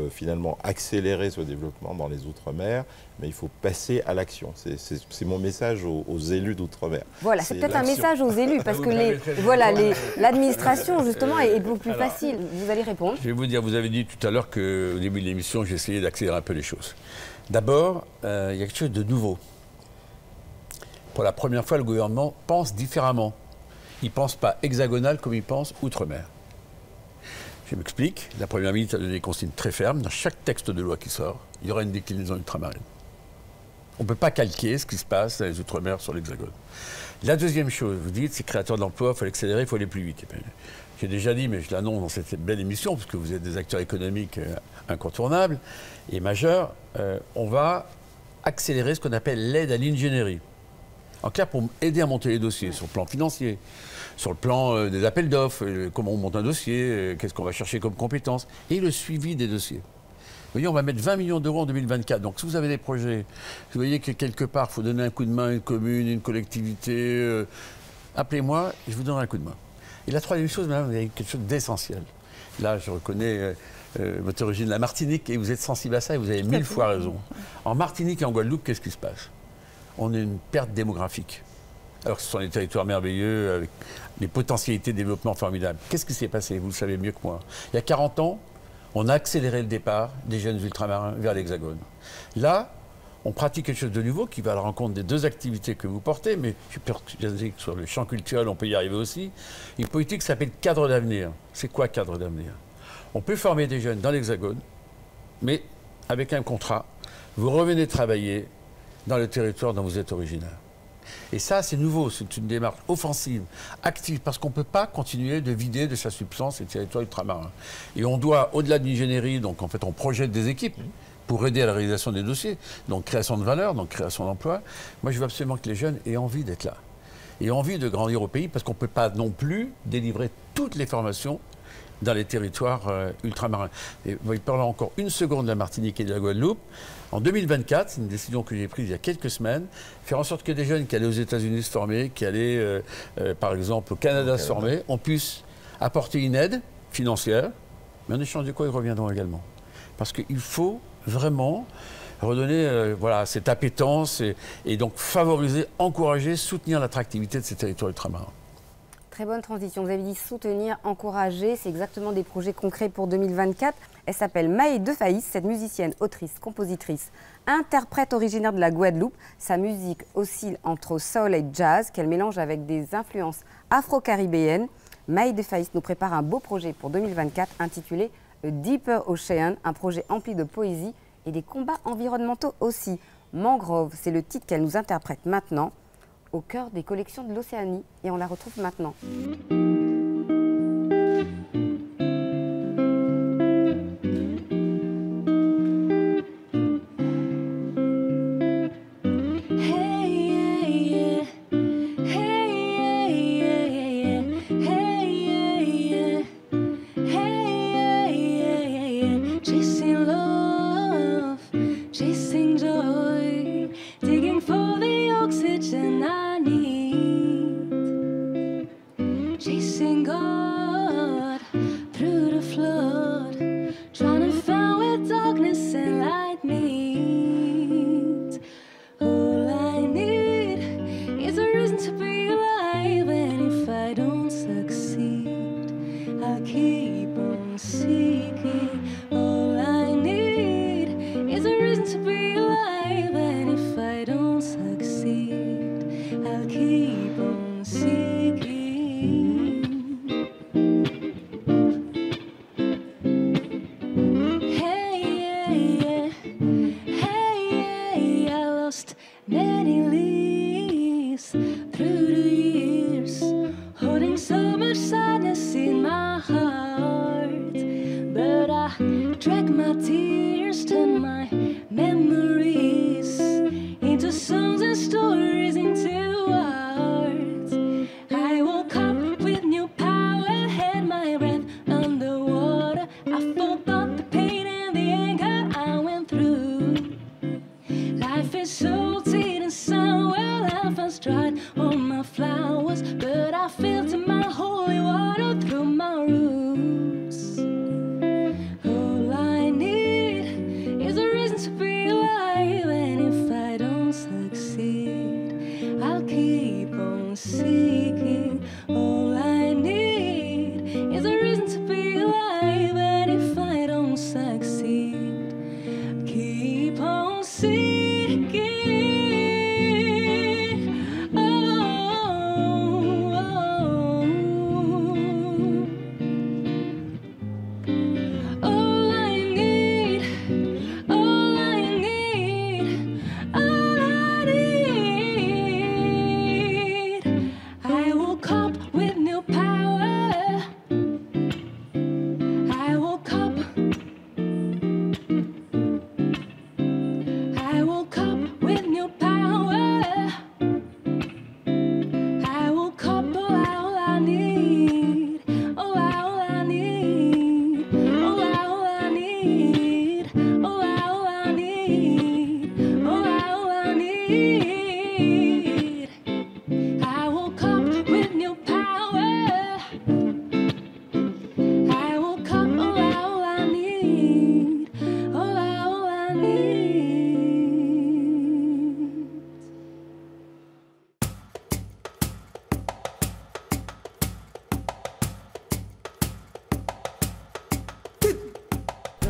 finalement accélérer ce développement dans les Outre-mer, mais il faut passer à l'action. C'est mon message aux élus d'Outre-mer. Voilà, c'est peut-être un message aux élus, parce que l'administration, justement, est beaucoup plus facile. Vous allez répondre. Je vais vous dire, vous avez dit tout à l'heure qu'au début de l'émission, j'ai essayé d'accélérer un peu les choses. D'abord, il y a quelque chose de nouveau. Pour la première fois, le gouvernement pense différemment. Il ne pense pas hexagonal comme il pense Outre-mer. Je m'explique. La Première ministre a donné des consignes très fermes. Dans chaque texte de loi qui sort, il y aura une déclinaison ultramarine. On ne peut pas calquer ce qui se passe dans les Outre-mer sur l'Hexagone. La deuxième chose, vous dites, c'est créateur d'emplois, il faut l'accélérer, il faut aller plus vite. J'ai déjà dit, mais je l'annonce dans cette belle émission, parce que vous êtes des acteurs économiques incontournables et majeurs, on va accélérer ce qu'on appelle l'aide à l'ingénierie. En clair, pour aider à monter les dossiers sur le plan financier, sur le plan des appels d'offres, comment on monte un dossier, qu'est-ce qu'on va chercher comme compétences, et le suivi des dossiers. Vous voyez, on va mettre 20 millions d'euros en 2024. Donc, si vous avez des projets, vous voyez que quelque part, il faut donner un coup de main à une commune, une collectivité, appelez-moi, je vous donnerai un coup de main. Et la troisième chose, madame, vous avez quelque chose d'essentiel. Là, je reconnais votre origine de la Martinique, et vous êtes sensible à ça, et vous avez 1000 fois raison. En Martinique et en Guadeloupe, qu'est-ce qui se passe? On a une perte démographique. Alors que ce sont des territoires merveilleux, avec des potentialités de développement formidables. Qu'est-ce qui s'est passé? Vous le savez mieux que moi. Il y a 40 ans, on a accéléré le départ des jeunes ultramarins vers l'Hexagone. Là, on pratique quelque chose de nouveau qui va à la rencontre des deux activités que vous portez, mais je suis persuadé que sur le champ culturel, on peut y arriver aussi. Une politique qui s'appelle cadre d'avenir. C'est quoi cadre d'avenir? On peut former des jeunes dans l'Hexagone, mais avec un contrat. Vous revenez travailler dans le territoire dont vous êtes originaire. Et ça, c'est nouveau, c'est une démarche offensive, active, parce qu'on ne peut pas continuer de vider de sa substance les territoires ultramarins. Et on doit, au-delà de l'ingénierie, donc en fait on projette des équipes pour aider à la réalisation des dossiers, donc création de valeur, donc création d'emplois. Moi, je veux absolument que les jeunes aient envie d'être là, aient envie de grandir au pays, parce qu'on ne peut pas non plus délivrer toutes les formations dans les territoires ultramarins. Et vous parlez encore une seconde de la Martinique et de la Guadeloupe. En 2024, c'est une décision que j'ai prise il y a quelques semaines, faire en sorte que des jeunes qui allaient aux États-Unis se former, qui allaient par exemple au Canada se former, on puisse apporter une aide financière, mais en échange de quoi ils reviendront également. Parce qu'il faut vraiment redonner voilà, cette appétence et donc favoriser, encourager, soutenir l'attractivité de ces territoires ultramarins. Très bonne transition. Vous avez dit soutenir, encourager. C'est exactement des projets concrets pour 2024. Elle s'appelle Maë Defaïs, cette musicienne, autrice, compositrice, interprète originaire de la Guadeloupe. Sa musique oscille entre soul et jazz qu'elle mélange avec des influences afro-caribéennes. Maë Defaïs nous prépare un beau projet pour 2024 intitulé A Deeper Ocean, un projet empli de poésie et des combats environnementaux aussi. Mangrove, c'est le titre qu'elle nous interprète maintenant, au cœur des collections de l'Océanie, et on la retrouve maintenant.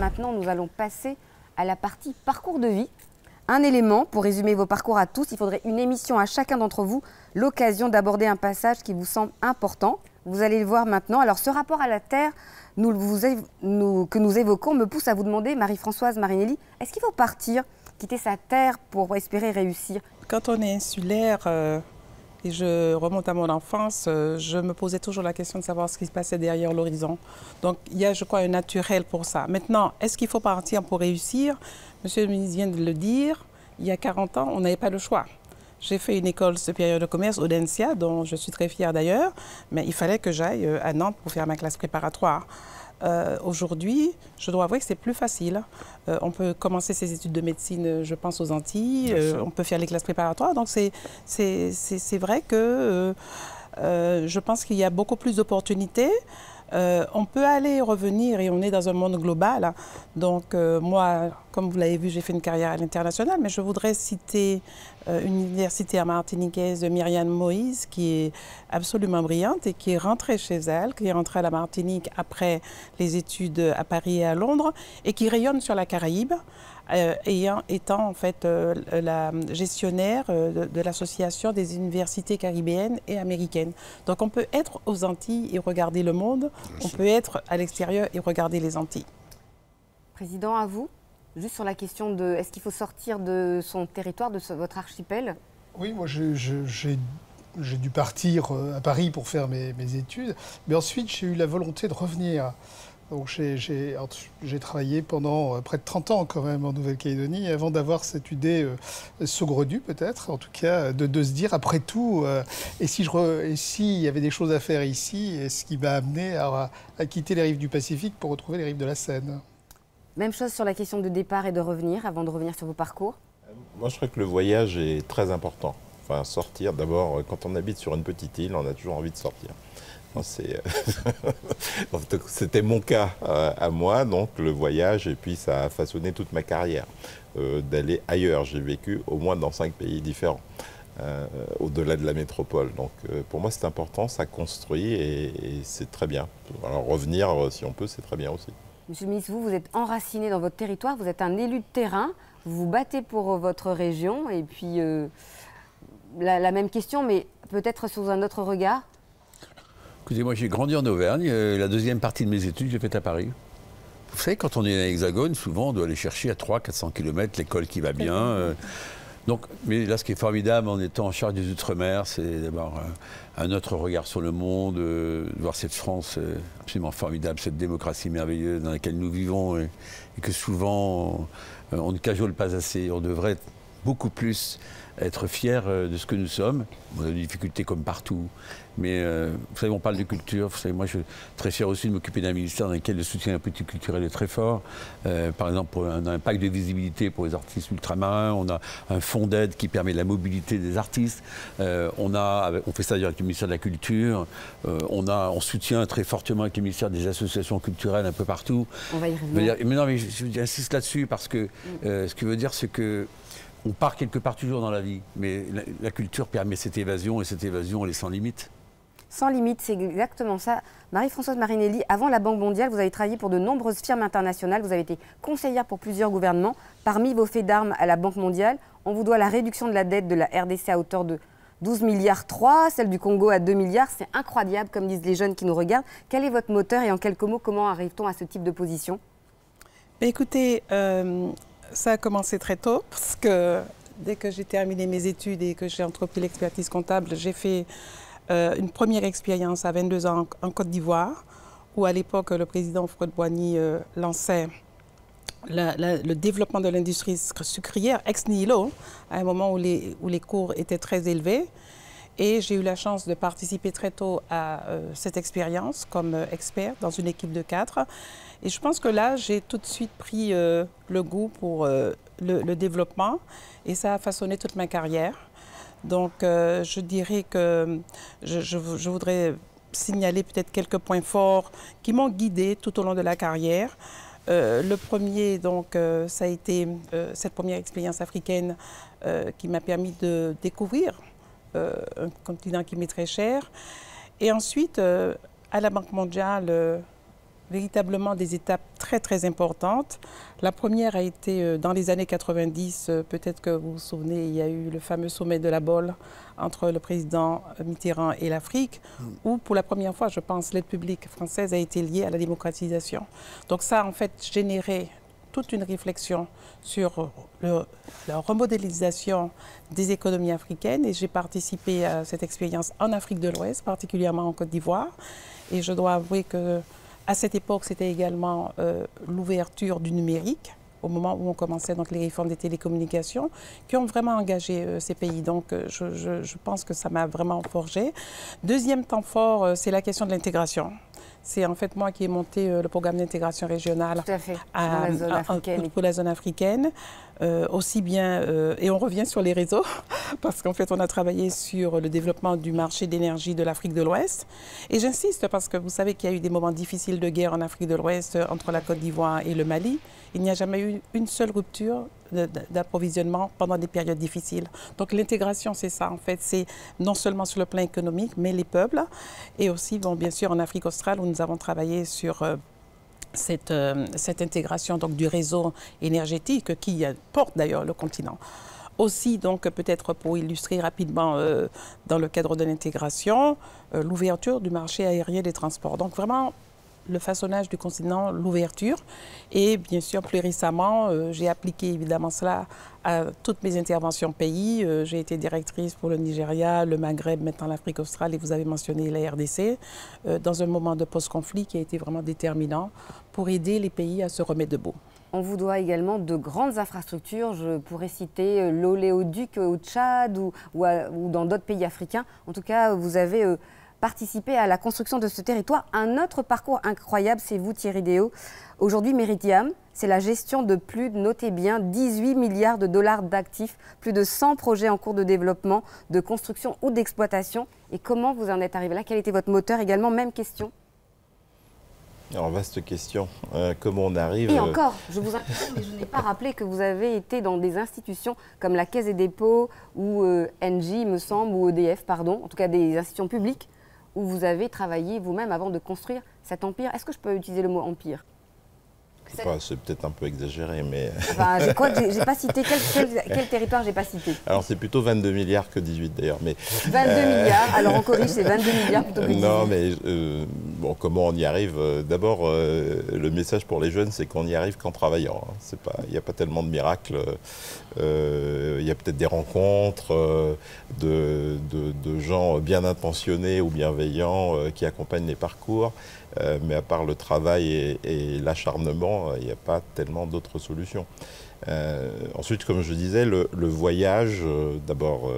maintenant, nous allons passer à la partie parcours de vie. Un élément, pour résumer vos parcours à tous, il faudrait une émission à chacun d'entre vous, l'occasion d'aborder un passage qui vous semble important. Vous allez le voir maintenant. Alors, ce rapport à la Terre que nous évoquons me pousse à vous demander, Marie-Françoise Marinelli, est-ce qu'il faut partir, quitter sa Terre pour espérer réussir? Quand on est insulaire, et je remonte à mon enfance, je me posais toujours la question de savoir ce qui se passait derrière l'horizon. Donc, il y a, je crois, un naturel pour ça. Maintenant, est-ce qu'il faut partir pour réussir? Monsieur le ministre vient de le dire, il y a 40 ans, on n'avait pas le choix. J'ai fait une école supérieure de commerce, Audencia, dont je suis très fière d'ailleurs, mais il fallait que j'aille à Nantes pour faire ma classe préparatoire. Aujourd'hui, je dois avouer que c'est plus facile. On peut commencer ses études de médecine, je pense, aux Antilles. On peut faire les classes préparatoires. Donc, c'est vrai que je pense qu'il y a beaucoup plus d'opportunités. On peut aller et revenir et on est dans un monde global. Donc, moi, comme vous l'avez vu, j'ai fait une carrière à l'international, mais je voudrais citer une universitaire martiniquaise, Myriam Moïse, qui est absolument brillante et qui est rentrée chez elle, qui est rentrée à la Martinique après les études à Paris et à Londres et qui rayonne sur la Caraïbe, étant en fait la gestionnaire de l'association des universités caribéennes et américaines. Donc on peut être aux Antilles et regarder le monde, on peut être à l'extérieur et regarder les Antilles. Président, à vous. Juste sur la question de est-ce qu'il faut sortir de son territoire, de votre archipel? Oui, moi j'ai dû partir à Paris pour faire mes études, mais ensuite j'ai eu la volonté de revenir. Donc j'ai travaillé pendant près de 30 ans quand même en Nouvelle-Calédonie avant d'avoir cette idée saugrenue peut-être, en tout cas de se dire après tout, et s'il y avait des choses à faire ici, et ce qui m'a amené à quitter les rives du Pacifique pour retrouver les rives de la Seine. Même chose sur la question de départ et de revenir, avant de revenir sur vos parcours? Moi, je crois que le voyage est très important. Enfin, sortir, d'abord, quand on habite sur une petite île, on a toujours envie de sortir. C'était mon cas à moi, donc le voyage, et puis ça a façonné toute ma carrière. D'aller ailleurs, j'ai vécu au moins dans 5 pays différents, au-delà de la métropole. Donc pour moi, c'est important, ça construit et c'est très bien. Alors revenir, si on peut, c'est très bien aussi. Monsieur le ministre, vous êtes enraciné dans votre territoire, vous êtes un élu de terrain, vous vous battez pour votre région, et puis la même question, mais peut-être sous un autre regard. Écoutez, moi j'ai grandi en Auvergne, la deuxième partie de mes études, j'ai fait à Paris. Vous savez, quand on est dans l'Hexagone, souvent on doit aller chercher à 300-400 km l'école qui va bien. Donc, mais là, ce qui est formidable en étant en charge des Outre-mer, c'est d'avoir un autre regard sur le monde, de voir cette France absolument formidable, cette démocratie merveilleuse dans laquelle nous vivons et que souvent on ne cajole pas assez. On devrait beaucoup plus être fiers de ce que nous sommes. On a des difficultés comme partout. Mais vous savez, on parle de culture. Vous savez, moi, je suis très fier aussi de m'occuper d'un ministère dans lequel le soutien à la politique culturelle est très fort. Par exemple, on a un pacte de visibilité pour les artistes ultramarins. On a un fonds d'aide qui permet la mobilité des artistes. On fait ça avec le ministère de la Culture. On soutient très fortement avec le ministère des associations culturelles un peu partout. On va y revenir. Mais non, mais j'insiste là-dessus parce que ce qui veut dire, c'est que on part quelque part toujours dans la vie, mais la culture permet cette évasion, et cette évasion, elle est sans limite. Sans limite, c'est exactement ça. Marie-Françoise Marinelli, avant la Banque mondiale, vous avez travaillé pour de nombreuses firmes internationales, vous avez été conseillère pour plusieurs gouvernements. Parmi vos faits d'armes à la Banque mondiale, on vous doit la réduction de la dette de la RDC à hauteur de 12,3 milliards, celle du Congo à 2 milliards. C'est incroyable, comme disent les jeunes qui nous regardent. Quel est votre moteur et en quelques mots, comment arrive-t-on à ce type de position? Écoutez, ça a commencé très tôt parce que dès que j'ai terminé mes études et que j'ai entrepris l'expertise comptable, j'ai fait une première expérience à 22 ans en Côte d'Ivoire, où à l'époque le président Houphouët-Boigny lançait le développement de l'industrie sucrière ex nihilo, à un moment où les cours étaient très élevés. Et j'ai eu la chance de participer très tôt à cette expérience comme expert dans une équipe de 4. Et je pense que là, j'ai tout de suite pris le goût pour le développement et ça a façonné toute ma carrière. Donc, je dirais que je voudrais signaler peut-être quelques points forts qui m'ont guidée tout au long de la carrière. Le premier, donc, ça a été cette première expérience africaine qui m'a permis de découvrir un continent qui m'est très cher. Et ensuite, à la Banque mondiale, véritablement des étapes très très importantes. La première a été dans les années 90, peut-être que vous vous souvenez, il y a eu le fameux sommet de la Baule entre le président Mitterrand et l'Afrique, où pour la première fois, je pense, l'aide publique française a été liée à la démocratisation. Donc ça a en fait généré toute une réflexion sur la remodélisation des économies africaines et j'ai participé à cette expérience en Afrique de l'Ouest, particulièrement en Côte d'Ivoire. Et je dois avouer qu'à cette époque, c'était également l'ouverture du numérique, au moment où on commençait donc les réformes des télécommunications, qui ont vraiment engagé ces pays. Donc je pense que ça m'a vraiment forgé. Deuxième temps fort, c'est la question de l'intégration. C'est en fait moi qui ai monté le programme d'intégration régionale pour la zone africaine. Aussi bien, et on revient sur les réseaux, parce qu'en fait on a travaillé sur le développement du marché d'énergie de l'Afrique de l'Ouest. Et j'insiste parce que vous savez qu'il y a eu des moments difficiles de guerre en Afrique de l'Ouest entre la Côte d'Ivoire et le Mali. Il n'y a jamais eu une seule rupture d'approvisionnement pendant des périodes difficiles. Donc l'intégration, c'est ça en fait, c'est non seulement sur le plan économique, mais les peuples, et aussi bon, bien sûr en Afrique australe où nous avons travaillé sur cette intégration donc, du réseau énergétique qui porte d'ailleurs le continent. Aussi, donc, peut-être pour illustrer rapidement dans le cadre de l'intégration, l'ouverture du marché aérien des transports. Donc vraiment, le façonnage du continent, l'ouverture. Et bien sûr, plus récemment, j'ai appliqué évidemment cela à toutes mes interventions pays. J'ai été directrice pour le Nigeria, le Maghreb, maintenant l'Afrique australe, et vous avez mentionné la RDC, dans un moment de post-conflit qui a été vraiment déterminant pour aider les pays à se remettre debout. On vous doit également de grandes infrastructures. Je pourrais citer l'oléoduc au Tchad ou dans d'autres pays africains. En tout cas, vous avez participer à la construction de ce territoire. Un autre parcours incroyable, c'est vous Thierry Déaut. Aujourd'hui, Meridiam, c'est la gestion de plus, notez bien, 18 milliards de dollars d'actifs, plus de 100 projets en cours de développement, de construction ou d'exploitation. Et comment vous en êtes arrivé là? Quel était votre moteur également? Même question. Alors, vaste question. Comment on arrive... Et encore, je vous interromps, mais je n'ai pas rappelé que vous avez été dans des institutions comme la Caisse des dépôts ou Engie, il me semble, ou EDF, pardon, en tout cas des institutions publiques, où vous avez travaillé vous-même avant de construire cet empire. Est-ce que je peux utiliser le mot empire? Enfin, c'est peut-être un peu exagéré, mais... Enfin, je crois que je n'ai pas cité. Quel territoire j'ai pas cité? Alors, c'est plutôt 22 milliards que 18 d'ailleurs. Mais, 22 milliards, alors on corrige, c'est 22 milliards plutôt que 18. Non, mais bon, comment on y arrive? D'abord, le message pour les jeunes, c'est qu'on n'y arrive qu'en travaillant. Il n'y a pas tellement de miracles. Il y a peut-être des rencontres de gens bien intentionnés ou bienveillants qui accompagnent les parcours. Mais à part le travail et l'acharnement, il n'y a pas tellement d'autres solutions. Ensuite, comme je disais, le voyage, d'abord,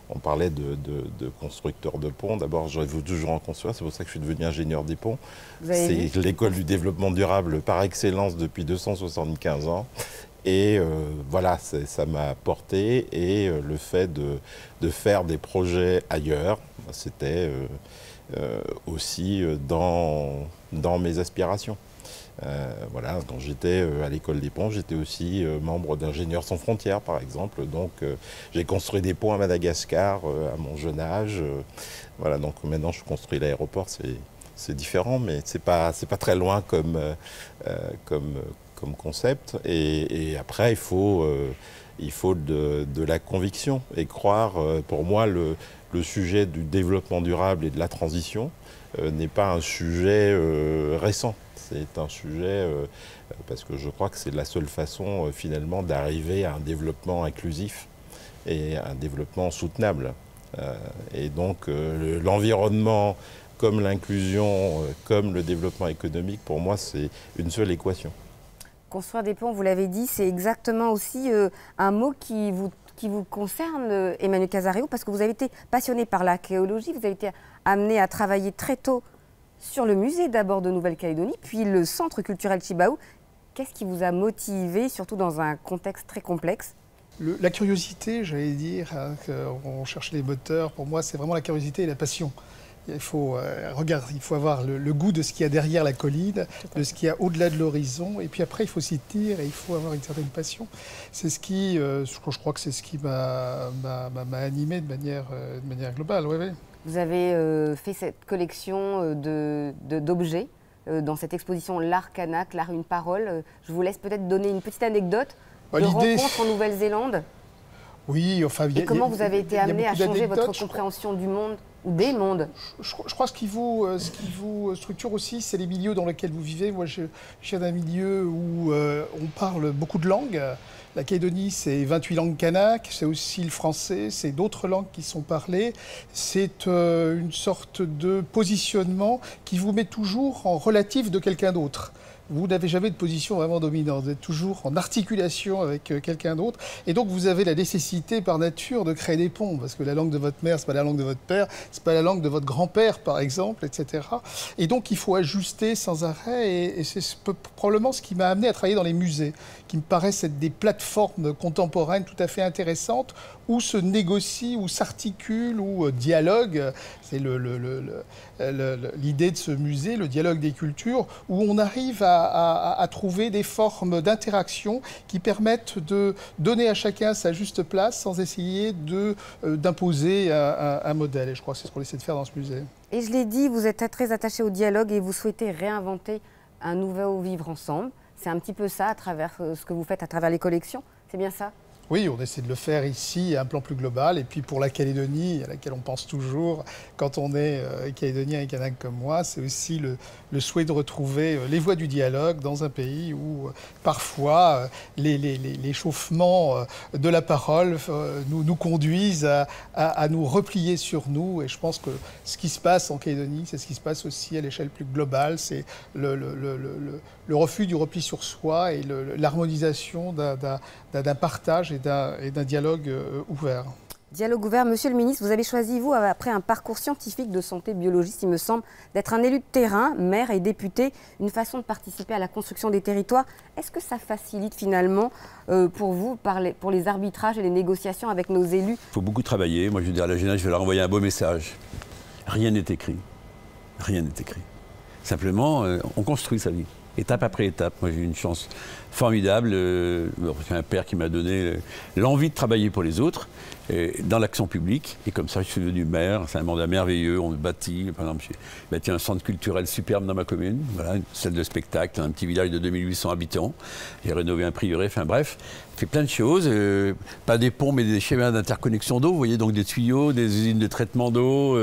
on parlait de constructeurs de ponts. D'abord, j'aurais voulu toujours en construire, c'est pour ça que je suis devenu ingénieur des ponts. C'est l'école du développement durable par excellence depuis 275 ans. Et voilà, ça m'a porté. Et le fait de faire des projets ailleurs, c'était... aussi dans mes aspirations. Voilà, quand j'étais à l'école des ponts, j'étais aussi membre d'Ingénieurs sans frontières, par exemple. Donc, j'ai construit des ponts à Madagascar à mon jeune âge. Voilà, donc maintenant, je construis l'aéroport. C'est différent, mais c'est pas très loin comme concept. Et après, il faut de la conviction et croire. Pour moi, le sujet du développement durable et de la transition n'est pas un sujet récent. C'est un sujet, parce que je crois que c'est la seule façon finalement d'arriver à un développement inclusif et un développement soutenable. Et donc l'environnement comme l'inclusion, comme le développement économique, pour moi c'est une seule équation. Construire des ponts, vous l'avez dit, c'est exactement aussi un mot qui vous concerne, Emmanuel Casaréo, parce que vous avez été passionné par l'archéologie, vous avez été amené à travailler très tôt sur le musée d'abord de Nouvelle-Calédonie, puis le centre culturel Chibaou. Qu'est-ce qui vous a motivé, surtout dans un contexte très complexe? La curiosité, j'allais dire, hein, on cherche les moteurs, pour moi c'est vraiment la curiosité et la passion. Il faut avoir le goût de ce qu'il y a derrière la colline, de ce qu'il y a au-delà de l'horizon. Et puis après, il faut s'y tenir et il faut avoir une certaine passion. C'est ce qui, je crois que c'est ce qui m'a animé de manière globale. Ouais, ouais. Vous avez fait cette collection d'objets dans cette exposition L'Art Kanak, l'art une parole. Je vous laisse peut-être donner une petite anecdote de L'idée... rencontre en Nouvelle-Zélande. Oui, enfin... Et comment vous avez été amené à changer votre compréhension du monde ou des mondes? Je crois que ce qui vous structure aussi, c'est les milieux dans lesquels vous vivez. Moi, je viens d'un milieu où on parle beaucoup de langues. La Calédonie, c'est 28 langues kanak, c'est aussi le français, c'est d'autres langues qui sont parlées. C'est une sorte de positionnement qui vous met toujours en relatif de quelqu'un d'autre. Vous n'avez jamais de position vraiment dominante, vous êtes toujours en articulation avec quelqu'un d'autre. Et donc vous avez la nécessité par nature de créer des ponts, parce que la langue de votre mère, ce n'est pas la langue de votre père, ce n'est pas la langue de votre grand-père par exemple, etc. Et donc il faut ajuster sans arrêt, et c'est probablement ce qui m'a amené à travailler dans les musées, qui me paraissent être des plateformes contemporaines tout à fait intéressantes, où se négocie, où s'articule, où dialogue, c'est l'idée de ce musée, le dialogue des cultures, où on arrive à trouver des formes d'interaction qui permettent de donner à chacun sa juste place sans essayer d'imposer un modèle. Et je crois que c'est ce qu'on essaie de faire dans ce musée. Et je l'ai dit, vous êtes très attaché au dialogue et vous souhaitez réinventer un nouveau vivre ensemble. C'est un petit peu ça à travers ce que vous faites à travers les collections, c'est bien ça? Oui, on essaie de le faire ici à un plan plus global. Et puis pour la Calédonie, à laquelle on pense toujours quand on est calédonien et kanak comme moi, c'est aussi le souhait de retrouver les voies du dialogue dans un pays où parfois l'échauffement de la parole nous conduisent à nous replier sur nous. Et je pense que ce qui se passe en Calédonie, c'est ce qui se passe aussi à l'échelle plus globale. C'est le refus du repli sur soi et l'harmonisation d'un partage et d'un dialogue ouvert. Dialogue ouvert. Monsieur le ministre, vous avez choisi, vous, après un parcours scientifique de santé biologiste, il me semble, d'être un élu de terrain, maire et député, une façon de participer à la construction des territoires. Est-ce que ça facilite finalement pour vous, pour les arbitrages et les négociations avec nos élus? Il faut beaucoup travailler. Moi, je veux dire à la jeunesse, je vais leur envoyer un beau message. Rien n'est écrit. Rien n'est écrit. Simplement, on construit sa vie. Étape après étape. Moi, j'ai eu une chance formidable. J'ai un père qui m'a donné l'envie de travailler pour les autres, dans l'action publique. Et comme ça, je suis devenu maire. C'est un mandat merveilleux. On bâtit, par exemple, j'ai bâti un centre culturel superbe dans ma commune. Voilà, une salle de spectacle, un petit village de 2800 habitants. J'ai rénové un prieuré. Enfin bref, fait plein de choses. Pas des ponts, mais des schémas d'interconnexion d'eau. Vous voyez, donc des tuyaux, des usines de traitement d'eau.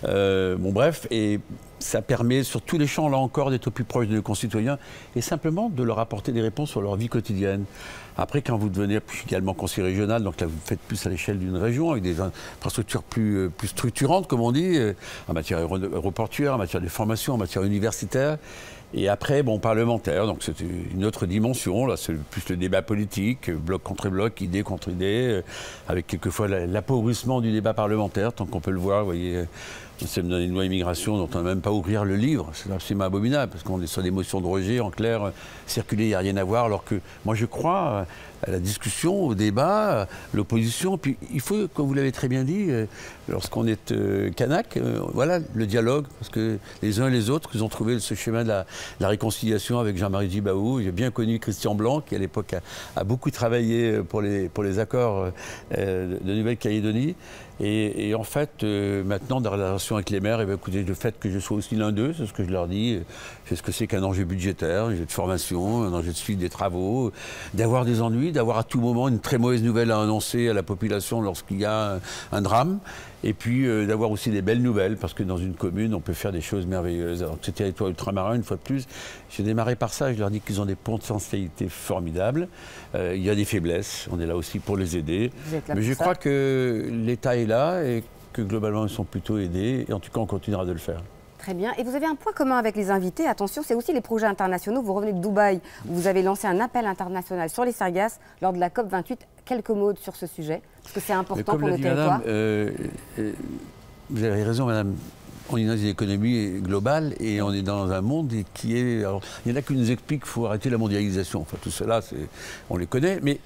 Bon, bref. Et ça permet sur tous les champs, là encore, d'être au plus proche de nos concitoyens et simplement de leur apporter des réponses sur leur vie quotidienne. Après, quand vous devenez également conseiller régional, donc là, vous faites plus à l'échelle d'une région, avec des infrastructures plus structurantes, comme on dit, en matière aéroportuaire, en matière de formation, en matière universitaire. Et après, bon, parlementaire, donc c'est une autre dimension, là, c'est plus le débat politique, bloc contre bloc, idée contre idée, avec quelquefois l'appauvrissement du débat parlementaire, tant qu'on peut le voir, vous voyez. On s'est donné une loi immigration dont on n'a même pas ouvert le livre. C'est absolument abominable, parce qu'on est sur des motions de rejet, en clair, circuler, il n'y a rien à voir, alors que moi je crois à la discussion, au débat, l'opposition. Puis il faut, comme vous l'avez très bien dit, lorsqu'on est kanak, voilà, le dialogue, parce que les uns et les autres, ils ont trouvé ce chemin de la réconciliation avec Jean-Marie Djibaou. J'ai bien connu Christian Blanc, qui à l'époque a beaucoup travaillé pour les accords de Nouvelle-Calédonie. Et en fait, maintenant, dans la relation avec les maires, eh bien, écoutez, le fait que je sois aussi l'un d'eux, c'est ce que je leur dis, c'est ce que c'est qu'un enjeu budgétaire, un enjeu de formation, un enjeu de suivi des travaux, d'avoir des ennuis, d'avoir à tout moment une très mauvaise nouvelle à annoncer à la population lorsqu'il y a un drame, et puis d'avoir aussi des belles nouvelles, parce que dans une commune, on peut faire des choses merveilleuses. Alors que ces territoires ultramarins, une fois de plus, j'ai démarré par ça, je leur dis qu'ils ont des potentialités formidables, il y a des faiblesses, on est là aussi pour les aider, mais je crois que l'État est là et que globalement ils sont plutôt aidés et en tout cas on continuera de le faire. Très bien. Et vous avez un point commun avec les invités, attention, c'est aussi les projets internationaux. Vous revenez de Dubaï, où vous avez lancé un appel international sur les sargasses lors de la COP28. Quelques mots sur ce sujet, parce que c'est important pour nos territoires. Vous avez raison, madame. On est dans une économie globale et on est dans un monde qui est... Alors, il y en a qui nous expliquent qu'il faut arrêter la mondialisation. Enfin, tout cela, on les connaît, mais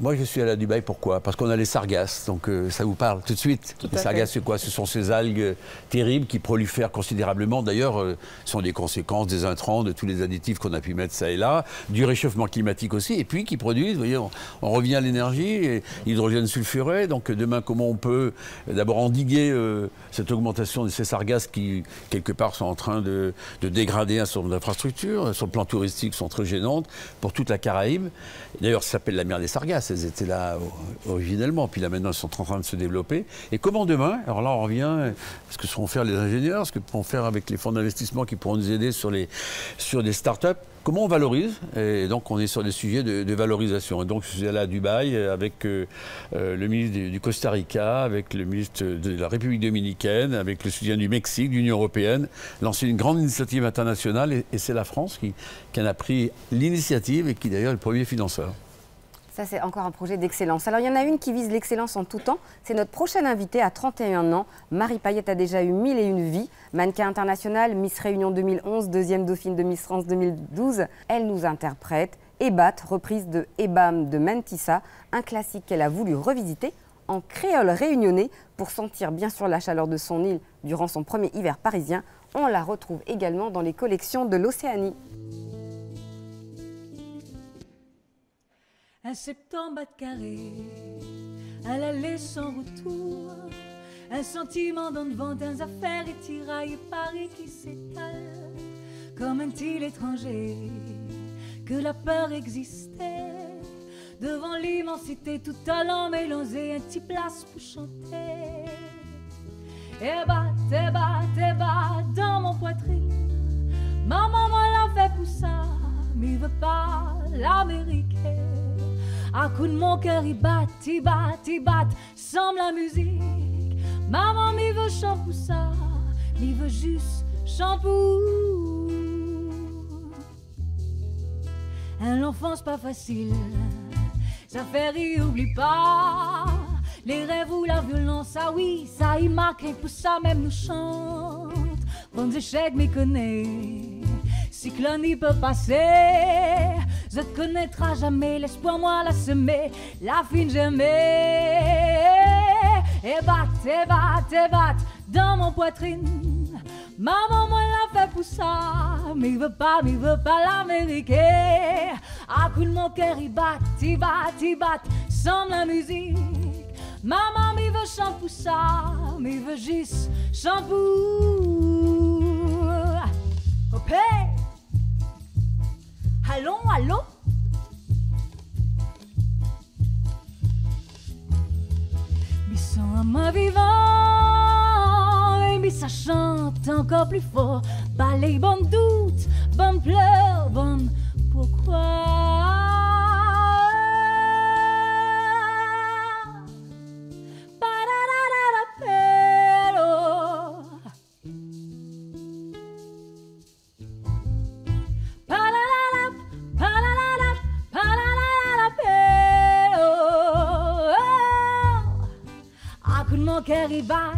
Moi, je suis allé à Dubaï, pourquoi? Parce qu'on a les sargasses, donc ça vous parle tout de suite. Les sargasses, c'est quoi? Ce sont ces algues terribles qui prolifèrent considérablement. D'ailleurs, ce sont des conséquences des intrants, de tous les additifs qu'on a pu mettre ça et là, du réchauffement climatique aussi, et puis qui produisent, vous voyez, on revient à l'énergie, l'hydrogène sulfuré. Donc demain, comment on peut d'abord endiguer cette augmentation de ces sargasses qui, quelque part, sont en train de dégrader un certain nombre d'infrastructures, sur le plan touristique, sont très gênantes pour toute la Caraïbe. D'ailleurs, ça s'appelle la mer des sargasses. Elles étaient là originellement, puis là maintenant elles sont en train de se développer. Et comment demain? Alors là on revient, ce que pourront faire les ingénieurs, ce que pourront faire avec les fonds d'investissement qui pourront nous aider sur des start-up. Comment on valorise? Et donc on est sur des sujets de valorisation. Et donc je suis allé à Dubaï avec le ministre du Costa Rica, avec le ministre de la République dominicaine, avec le soutien du Mexique, de l'Union européenne, lancer une grande initiative internationale et c'est la France qui en a pris l'initiative et qui d'ailleurs est le premier financeur. Ça, c'est encore un projet d'excellence. Alors, il y en a une qui vise l'excellence en tout temps. C'est notre prochaine invitée à 31 ans. Marie Payette a déjà eu 1001 vies. Mannequin international, Miss Réunion 2011, deuxième dauphine de Miss France 2012. Elle nous interprète Ebat, reprise de Ebam de Mentissa, un classique qu'elle a voulu revisiter en créole réunionnais pour sentir bien sûr la chaleur de son île durant son premier hiver parisien. On la retrouve également dans les collections de l'Océanie. Un septembre carré, à l'aller sans retour, un sentiment dans le vent des affaires et tiraille Paris qui s'étale comme un île étranger, que la peur existait devant l'immensité, tout talent mélangé, un petit place pour chanter. Et bat dans mon poitrine, maman l'a fait pour ça, mais il veut pas l'américain. À coup de mon cœur, il bat, semble la musique. Maman, m'y veut shampoo ça, m'y veut juste shampoo. L'enfance pas facile, ça fait rire, oublie pas. Les rêves ou la violence, ah oui, ça y marque et pour ça même nous chante. Bons échecs m'y connaît, cyclone il peut passer. Je te connaîtrai jamais, l'espoir moi la semer, la fine jamais. Et bat dans mon poitrine. Maman moi l'a fait pour ça, mais il veut pas l'américain. À coup de mon cœur il bat, sans la musique. Maman il veut shampoo ça, mais il veut juste shampoo. Ok. Allons, allons. Mais sans un mot vivant, mais ça chante encore plus fort. Balai, bon doute, bon pleurs, bon pourquoi. Mon cœur il bat,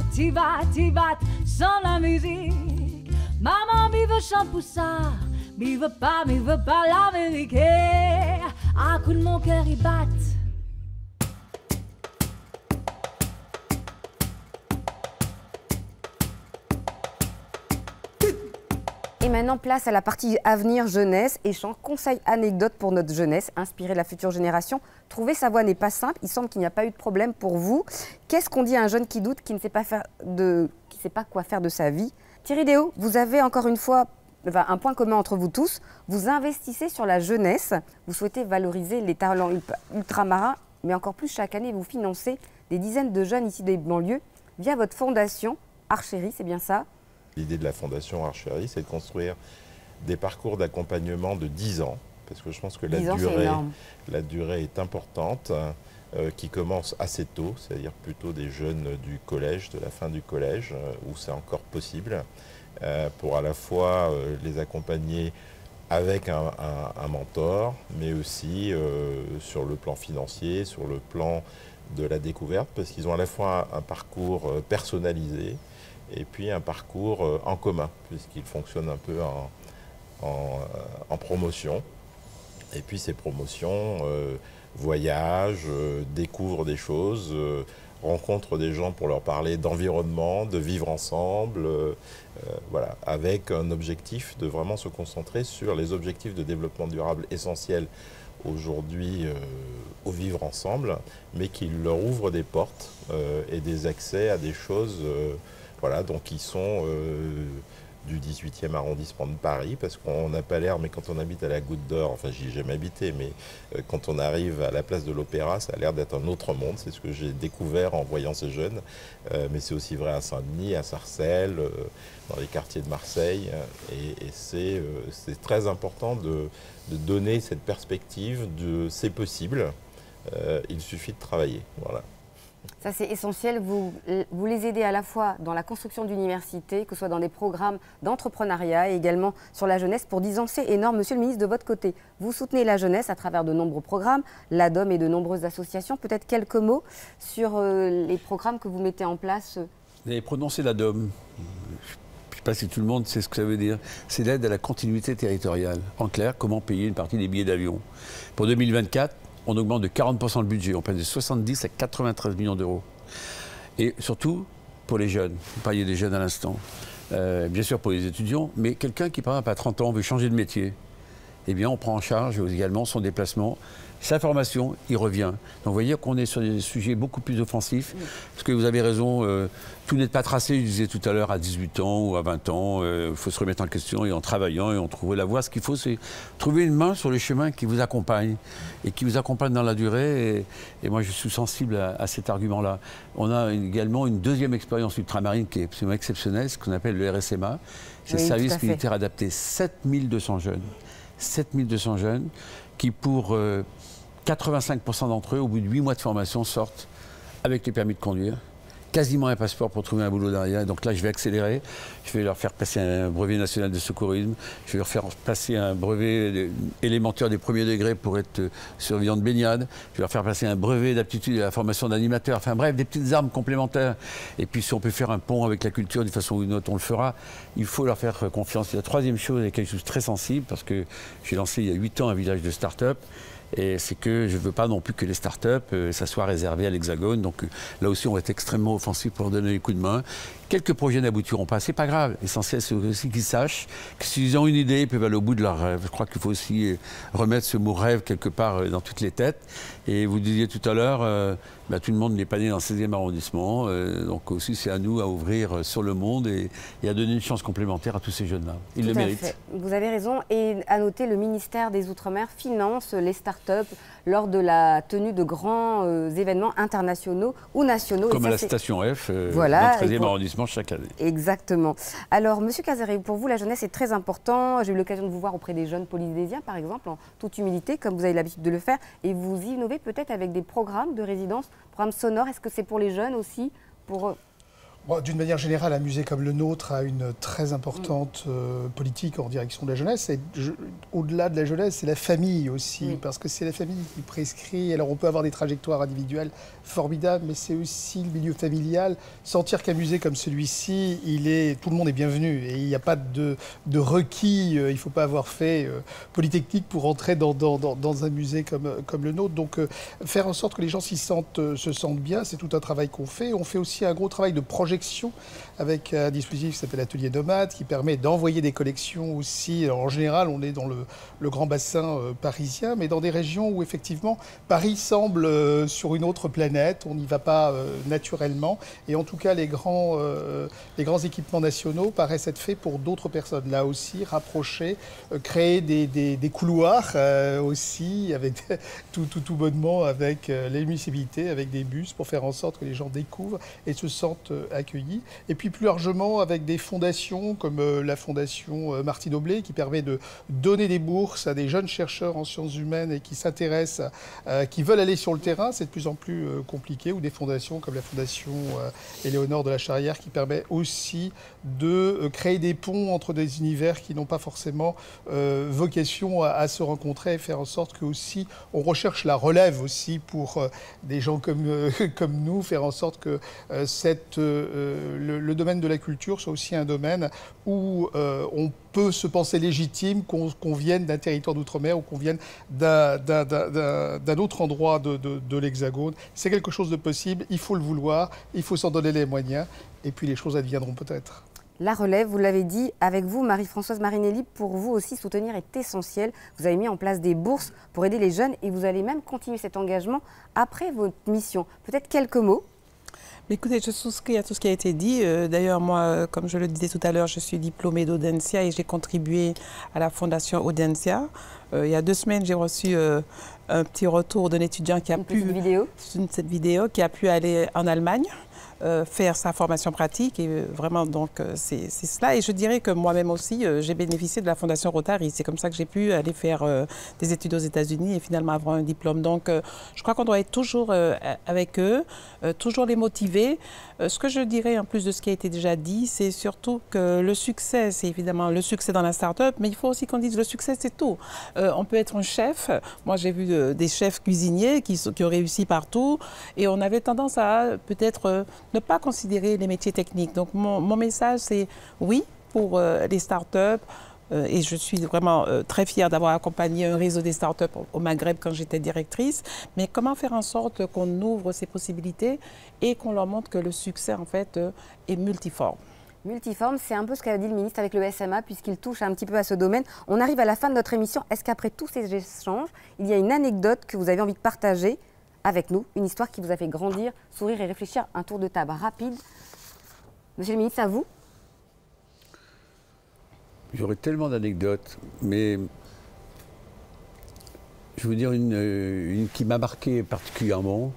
sans la musique. Maman m'y veut shampoo ça, m'y veut pas l'américain. À coup de mon cœur il bat. Et maintenant, place à la partie avenir, jeunesse, échange, conseils, anecdotes pour notre jeunesse, inspirer la future génération. Trouver sa voie n'est pas simple, il semble qu'il n'y a pas eu de problème pour vous. Qu'est-ce qu'on dit à un jeune qui doute, qui ne sait pas quoi faire de sa vie? Thierry Déo, vous avez encore une fois un point commun entre vous tous. Vous investissez sur la jeunesse, vous souhaitez valoriser les talents ultramarins, mais encore plus chaque année, vous financez des dizaines de jeunes ici des banlieues via votre fondation Archery, c'est bien ça? L'idée de la Fondation Archery, c'est de construire des parcours d'accompagnement de 10 ans, parce que je pense que la durée est importante, qui commence assez tôt, c'est-à-dire plutôt des jeunes du collège, de la fin du collège, où c'est encore possible, pour à la fois les accompagner avec un mentor, mais aussi sur le plan financier, sur le plan de la découverte, parce qu'ils ont à la fois un parcours personnalisé, et puis un parcours en commun, puisqu'il fonctionne un peu en promotion. Et puis ces promotions voyagent, découvrent des choses, rencontrent des gens pour leur parler d'environnement, de vivre ensemble, voilà, avec un objectif de vraiment se concentrer sur les objectifs de développement durable essentiels aujourd'hui au vivre ensemble, mais qui leur ouvrent des portes et des accès à des choses voilà, donc qui sont du 18e arrondissement de Paris, parce qu'on n'a pas l'air, mais quand on habite à la Goutte d'Or, enfin j'y ai jamais habité, mais quand on arrive à la place de l'Opéra, ça a l'air d'être un autre monde, c'est ce que j'ai découvert en voyant ces jeunes, mais c'est aussi vrai à Saint-Denis, à Sarcelles, dans les quartiers de Marseille, et c'est très important de donner cette perspective de c'est possible, il suffit de travailler, voilà. Ça, c'est essentiel. Vous les aidez à la fois dans la construction d'universités, que ce soit dans des programmes d'entrepreneuriat et également sur la jeunesse. Pour 10 ans, c'est énorme. Monsieur le ministre, de votre côté, vous soutenez la jeunesse à travers de nombreux programmes, l'ADOM et de nombreuses associations. Peut-être quelques mots sur les programmes que vous mettez en place. Vous avez prononcé l'ADOM. Je ne sais pas si tout le monde sait ce que ça veut dire. C'est l'aide à la continuité territoriale. En clair, comment payer une partie des billets d'avion. Pour 2024, on augmente de 40% le budget, on passe de 70 à 93 millions d'euros. Et surtout, pour les jeunes, vous parliez des jeunes à l'instant, bien sûr pour les étudiants, mais quelqu'un qui, par exemple, à 30 ans, veut changer de métier, eh bien, on prend en charge également son déplacement, sa formation, il revient. Donc, vous voyez qu'on est sur des sujets beaucoup plus offensifs, parce que vous avez raison, tout n'est pas tracé, je disais tout à l'heure, à 18 ans ou à 20 ans, il faut se remettre en question et en travaillant et en trouver la voie. Ce qu'il faut, c'est trouver une main sur le chemin qui vous accompagne et qui vous accompagne dans la durée. Et moi, je suis sensible à cet argument-là. On a également une deuxième expérience ultramarine qui est absolument exceptionnelle, ce qu'on appelle le RSMA, c'est le service militaire adapté. 7200 jeunes. 7200 jeunes qui, pour 85% d'entre eux, au bout de 8 mois de formation, sortent avec les permis de conduire, quasiment un passeport pour trouver un boulot derrière. Donc là, je vais accélérer. Je vais leur faire passer un brevet national de secourisme. Je vais leur faire passer un brevet élémentaire des premiers degrés pour être surveillant de baignade. Je vais leur faire passer un brevet d'aptitude à la formation d'animateur. Enfin bref, des petites armes complémentaires. Et puis si on peut faire un pont avec la culture d'une façon ou d'une autre, on le fera. Il faut leur faire confiance. Et la troisième chose, et quelque chose de très sensible, parce que j'ai lancé il y a 8 ans un village de start-up. Et c'est que je ne veux pas non plus que les start-up, ça soit réservé à l'Hexagone. Donc là aussi, on va être extrêmement offensif pour leur donner les coups de main. Quelques projets n'aboutiront pas, c'est pas grave. L'essentiel, c'est aussi qu'ils sachent que s'ils ont une idée, ils peuvent aller au bout de leur rêve. Je crois qu'il faut aussi remettre ce mot rêve quelque part dans toutes les têtes. Et vous disiez tout à l'heure, tout le monde n'est pas né dans le 16e arrondissement. Donc aussi, c'est à nous à ouvrir sur le monde et à donner une chance complémentaire à tous ces jeunes-là. Ils le méritent. Vous avez raison. Et à noter, le ministère des Outre-mer finance les start-up lors de la tenue de grands événements internationaux ou nationaux. Comme à la station F, dans le 13e arrondissement chaque année. Exactement. Alors, Monsieur Casaré, pour vous, la jeunesse est très important. J'ai eu l'occasion de vous voir auprès des jeunes polynésiens, par exemple, en toute humilité, comme vous avez l'habitude de le faire. Et vous innovez peut-être avec des programmes de résidence, programmes sonores. Est-ce que c'est pour les jeunes aussi pour D'une manière générale, un musée comme le nôtre a une très importante politique en direction de la jeunesse. Et au-delà de la jeunesse, c'est la famille aussi, parce que c'est la famille qui prescrit. Alors on peut avoir des trajectoires individuelles formidables, mais c'est aussi le milieu familial. Sentir qu'un musée comme celui-ci, tout le monde est bienvenu. Et il n'y a pas de requis, il ne faut pas avoir fait Polytechnique pour entrer dans un musée comme le nôtre. Donc faire en sorte que les gens se sentent bien, c'est tout un travail qu'on fait. On fait aussi un gros travail de projection avec un dispositif qui s'appelle Atelier Nomade, qui permet d'envoyer des collections aussi. Alors, en général, on est dans le grand bassin parisien, mais dans des régions où effectivement Paris semble sur une autre planète. On n'y va pas naturellement. Et en tout cas, les grands équipements nationaux paraissent être faits pour d'autres personnes. Là aussi, rapprocher, créer des couloirs aussi, avec tout bonnement avec les municipalités, avec des bus, pour faire en sorte que les gens découvrent et se sentent accueillis. Et puis plus largement avec des fondations comme la fondation Martine Aublet, qui permet de donner des bourses à des jeunes chercheurs en sciences humaines et qui s'intéressent, qui veulent aller sur le terrain. C'est de plus en plus compliqué. Ou des fondations comme la fondation Éléonore de la Charrière, qui permet aussi de créer des ponts entre des univers qui n'ont pas forcément vocation à se rencontrer, et faire en sorte que aussi on recherche la relève aussi pour des gens comme nous, faire en sorte que cette le domaine de la culture soit aussi un domaine où on peut se penser légitime qu'on vienne d'un territoire d'outre-mer ou qu'on vienne d'un autre endroit de l'Hexagone. C'est quelque chose de possible, il faut le vouloir, il faut s'en donner les moyens, et puis les choses adviendront peut-être. La relève, vous l'avez dit, avec vous, Marie-Françoise Marinelli, pour vous aussi, soutenir est essentiel. Vous avez mis en place des bourses pour aider les jeunes et vous allez même continuer cet engagement après votre mission. Peut-être quelques mots? Écoutez, je souscris à tout ce qui a été dit. D'ailleurs, moi, comme je le disais tout à l'heure, je suis diplômée d'Audencia et j'ai contribué à la fondation Audencia. Il y a 2 semaines, j'ai reçu un petit retour d'un étudiant qui a cette vidéo qui a pu aller en Allemagne. Faire sa formation pratique et vraiment donc c'est cela. Et je dirais que moi-même aussi j'ai bénéficié de la Fondation Rotary. C'est comme ça que j'ai pu aller faire des études aux États-Unis et finalement avoir un diplôme. Donc je crois qu'on doit être toujours avec eux, toujours les motiver. Ce que je dirais en plus de ce qui a été déjà dit, c'est surtout que le succès, c'est évidemment le succès dans la start-up, mais il faut aussi qu'on dise le succès c'est tout. On peut être un chef. Moi j'ai vu des chefs cuisiniers qui ont réussi partout et on avait tendance à peut-être ne pas considérer les métiers techniques. Donc mon message, c'est oui pour les start-up. Et je suis vraiment très fière d'avoir accompagné un réseau des start-up au Maghreb quand j'étais directrice. Mais comment faire en sorte qu'on ouvre ces possibilités et qu'on leur montre que le succès, en fait, est multiforme. Multiforme, c'est un peu ce qu'a dit le ministre avec le SMA, puisqu'il touche un petit peu à ce domaine. On arrive à la fin de notre émission. Est-ce qu'après tous ces échanges, il y a une anecdote que vous avez envie de partager avec nous, une histoire qui vous a fait grandir, sourire et réfléchir? Un tour de table rapide. Monsieur le ministre, à vous. J'aurais tellement d'anecdotes, mais je vais vous dire une qui m'a marqué particulièrement.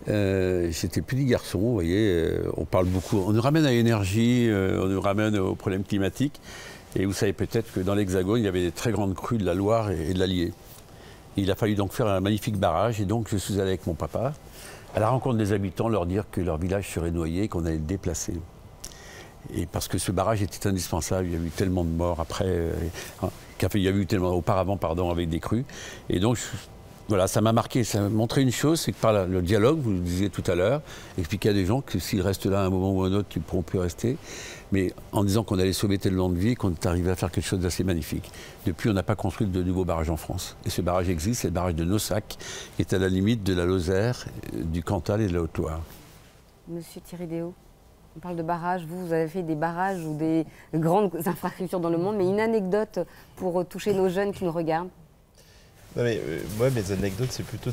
J'étais petit garçon, vous voyez, on parle beaucoup, on nous ramène à l'énergie, on nous ramène aux problèmes climatiques. Et vous savez peut-être que dans l'Hexagone, il y avait des très grandes crues de la Loire et de l'Allier. Il a fallu donc faire un magnifique barrage et donc je suis allé avec mon papa à la rencontre des habitants, leur dire que leur village serait noyé et qu'on allait le déplacer. Et parce que ce barrage était indispensable, il y a eu tellement de morts après, il y a eu tellement auparavant, pardon, avec des crues. Et donc, voilà, ça m'a marqué, ça m'a montré une chose, c'est que par le dialogue, vous le disiez tout à l'heure, expliquer à des gens que s'ils restent là à un moment ou à un autre, ils ne pourront plus rester. Mais en disant qu'on allait sauver tellement de vies, qu'on est arrivé à faire quelque chose d'assez magnifique. Depuis, on n'a pas construit de nouveaux barrages en France. Et ce barrage existe, c'est le barrage de Nossac, qui est à la limite de la Lozère, du Cantal et de la Haute-Loire. Monsieur Thierry Déaut, on parle de barrages. Vous avez fait des barrages ou des grandes infrastructures dans le monde, mais une anecdote pour toucher nos jeunes qui nous regardent? Non mais, moi, mes anecdotes, c'est plutôt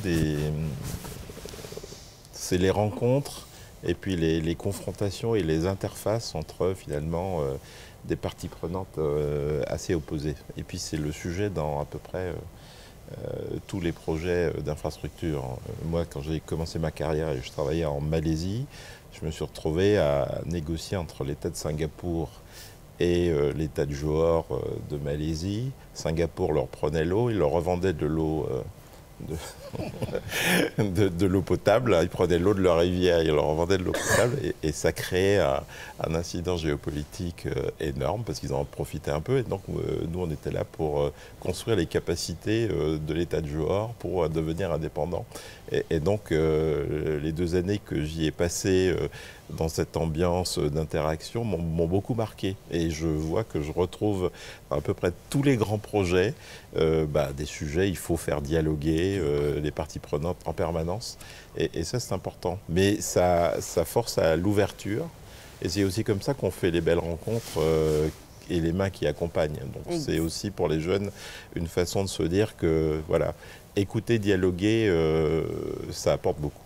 c'est les rencontres et puis les confrontations et les interfaces entre, finalement, des parties prenantes assez opposées. Et puis, c'est le sujet dans à peu près tous les projets d'infrastructure. Moi, quand j'ai commencé ma carrière et je travaillais en Malaisie, je me suis retrouvé à négocier entre l'État de Singapour et l'État de Johor de Malaisie. Singapour leur prenait l'eau, ils leur revendaient de l'eau de l'eau potable. Ils prenaient l'eau de leur rivière, ils leur revendaient de l'eau potable et ça créait un incident géopolitique énorme parce qu'ils en profitaient un peu. Et donc nous, on était là pour construire les capacités de l'État de Johor pour devenir indépendant. Et donc les 2 années que j'y ai passées dans cette ambiance d'interaction m'ont beaucoup marqué. Et je vois que je retrouve à peu près tous les grands projets, des sujets, il faut faire dialoguer les parties prenantes en permanence. Et ça, c'est important. Mais ça force à l'ouverture. Et c'est aussi comme ça qu'on fait les belles rencontres et les mains qui accompagnent. Donc c'est aussi pour les jeunes une façon de se dire que, voilà, écouter, dialoguer, ça apporte beaucoup.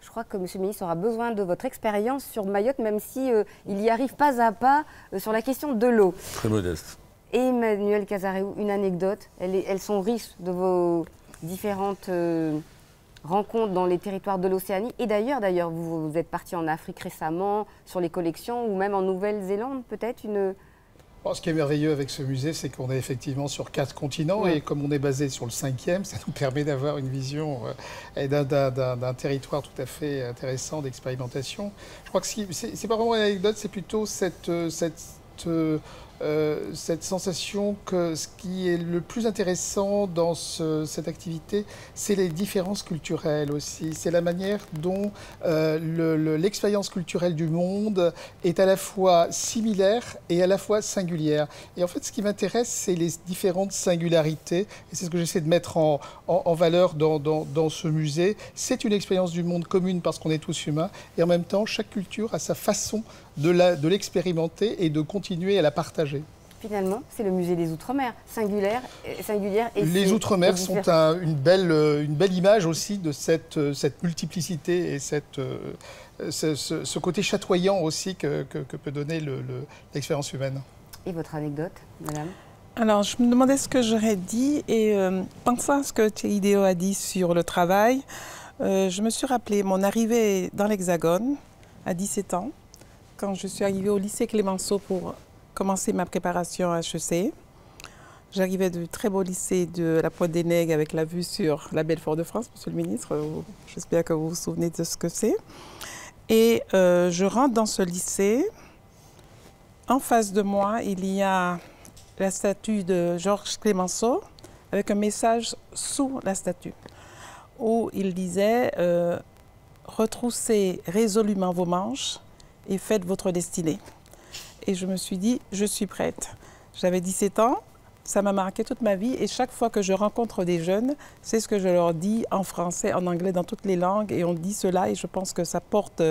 Je crois que Monsieur le ministre aura besoin de votre expérience sur Mayotte, même si il y arrive pas à pas sur la question de l'eau. Très modeste. Et Emmanuel Cazaréou, une anecdote. Elles sont riches de vos différentes rencontres dans les territoires de l'Océanie. Et d'ailleurs, vous êtes parti en Afrique récemment, sur les collections, ou même en Nouvelle-Zélande, peut-être une... Bon, ce qui est merveilleux avec ce musée, c'est qu'on est effectivement sur 4 continents et comme on est basé sur le 5e, ça nous permet d'avoir une vision d'un territoire tout à fait intéressant d'expérimentation. Je crois que c'est pas vraiment une anecdote, c'est plutôt cette cette sensation que ce qui est le plus intéressant dans cette activité, c'est les différences culturelles aussi. C'est la manière dont l'expérience culturelle du monde est à la fois similaire et à la fois singulière. Et en fait, ce qui m'intéresse, c'est les différentes singularités. Et c'est ce que j'essaie de mettre en valeur dans ce musée. C'est une expérience du monde commune parce qu'on est tous humains. Et en même temps, chaque culture a sa façon de l'expérimenter et de continuer à la partager. Finalement, c'est le musée des Outre-mer, singulière et les Outre-mer sont une belle image aussi de cette multiplicité et ce côté chatoyant aussi que peut donner l'expérience humaine. Et votre anecdote, madame? Alors, je me demandais ce que j'aurais dit et pensant à ce que Thierry Déo a dit sur le travail, je me suis rappelé mon arrivée dans l'Hexagone à 17 ans, quand je suis arrivée au lycée Clémenceau pour commencer ma préparation à HEC. J'arrivais du très beau lycée de la Pointe des Nègres avec la vue sur la belle Fort-de-France, monsieur le ministre. J'espère que vous vous souvenez de ce que c'est. Et je rentre dans ce lycée. En face de moi, il y a la statue de Georges Clémenceau avec un message sous la statue où il disait « Retroussez résolument vos manches et faites votre destinée ». Et je me suis dit, je suis prête. J'avais 17 ans, ça m'a marqué toute ma vie et chaque fois que je rencontre des jeunes, c'est ce que je leur dis en français, en anglais, dans toutes les langues et on dit cela et je pense que ça porte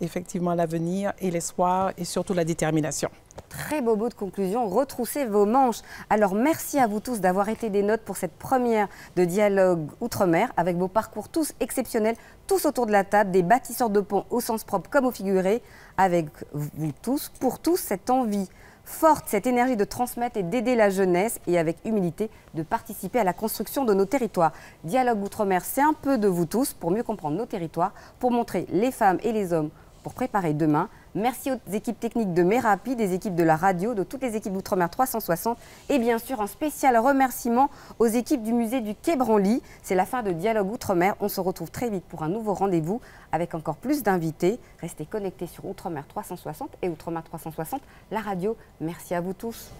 effectivement l'avenir et l'espoir et surtout la détermination. Très beau mot de conclusion, retroussez vos manches. Alors merci à vous tous d'avoir été des nôtres pour cette première de Dialogue Outre-mer avec vos parcours tous exceptionnels, tous autour de la table, des bâtisseurs de ponts au sens propre comme au figuré, avec vous tous, pour tous, cette envie forte, cette énergie de transmettre et d'aider la jeunesse et avec humilité de participer à la construction de nos territoires. Dialogue Outre-mer, c'est un peu de vous tous pour mieux comprendre nos territoires, pour montrer les femmes et les hommes pour préparer demain. Merci aux équipes techniques de Merapi, des équipes de la radio, de toutes les équipes d'Outre-mer 360 et bien sûr un spécial remerciement aux équipes du musée du Quai Branly. C'est la fin de Dialogue Outre-mer. On se retrouve très vite pour un nouveau rendez-vous avec encore plus d'invités. Restez connectés sur Outre-mer 360 et Outre-mer 360, la radio. Merci à vous tous.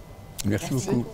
Merci beaucoup.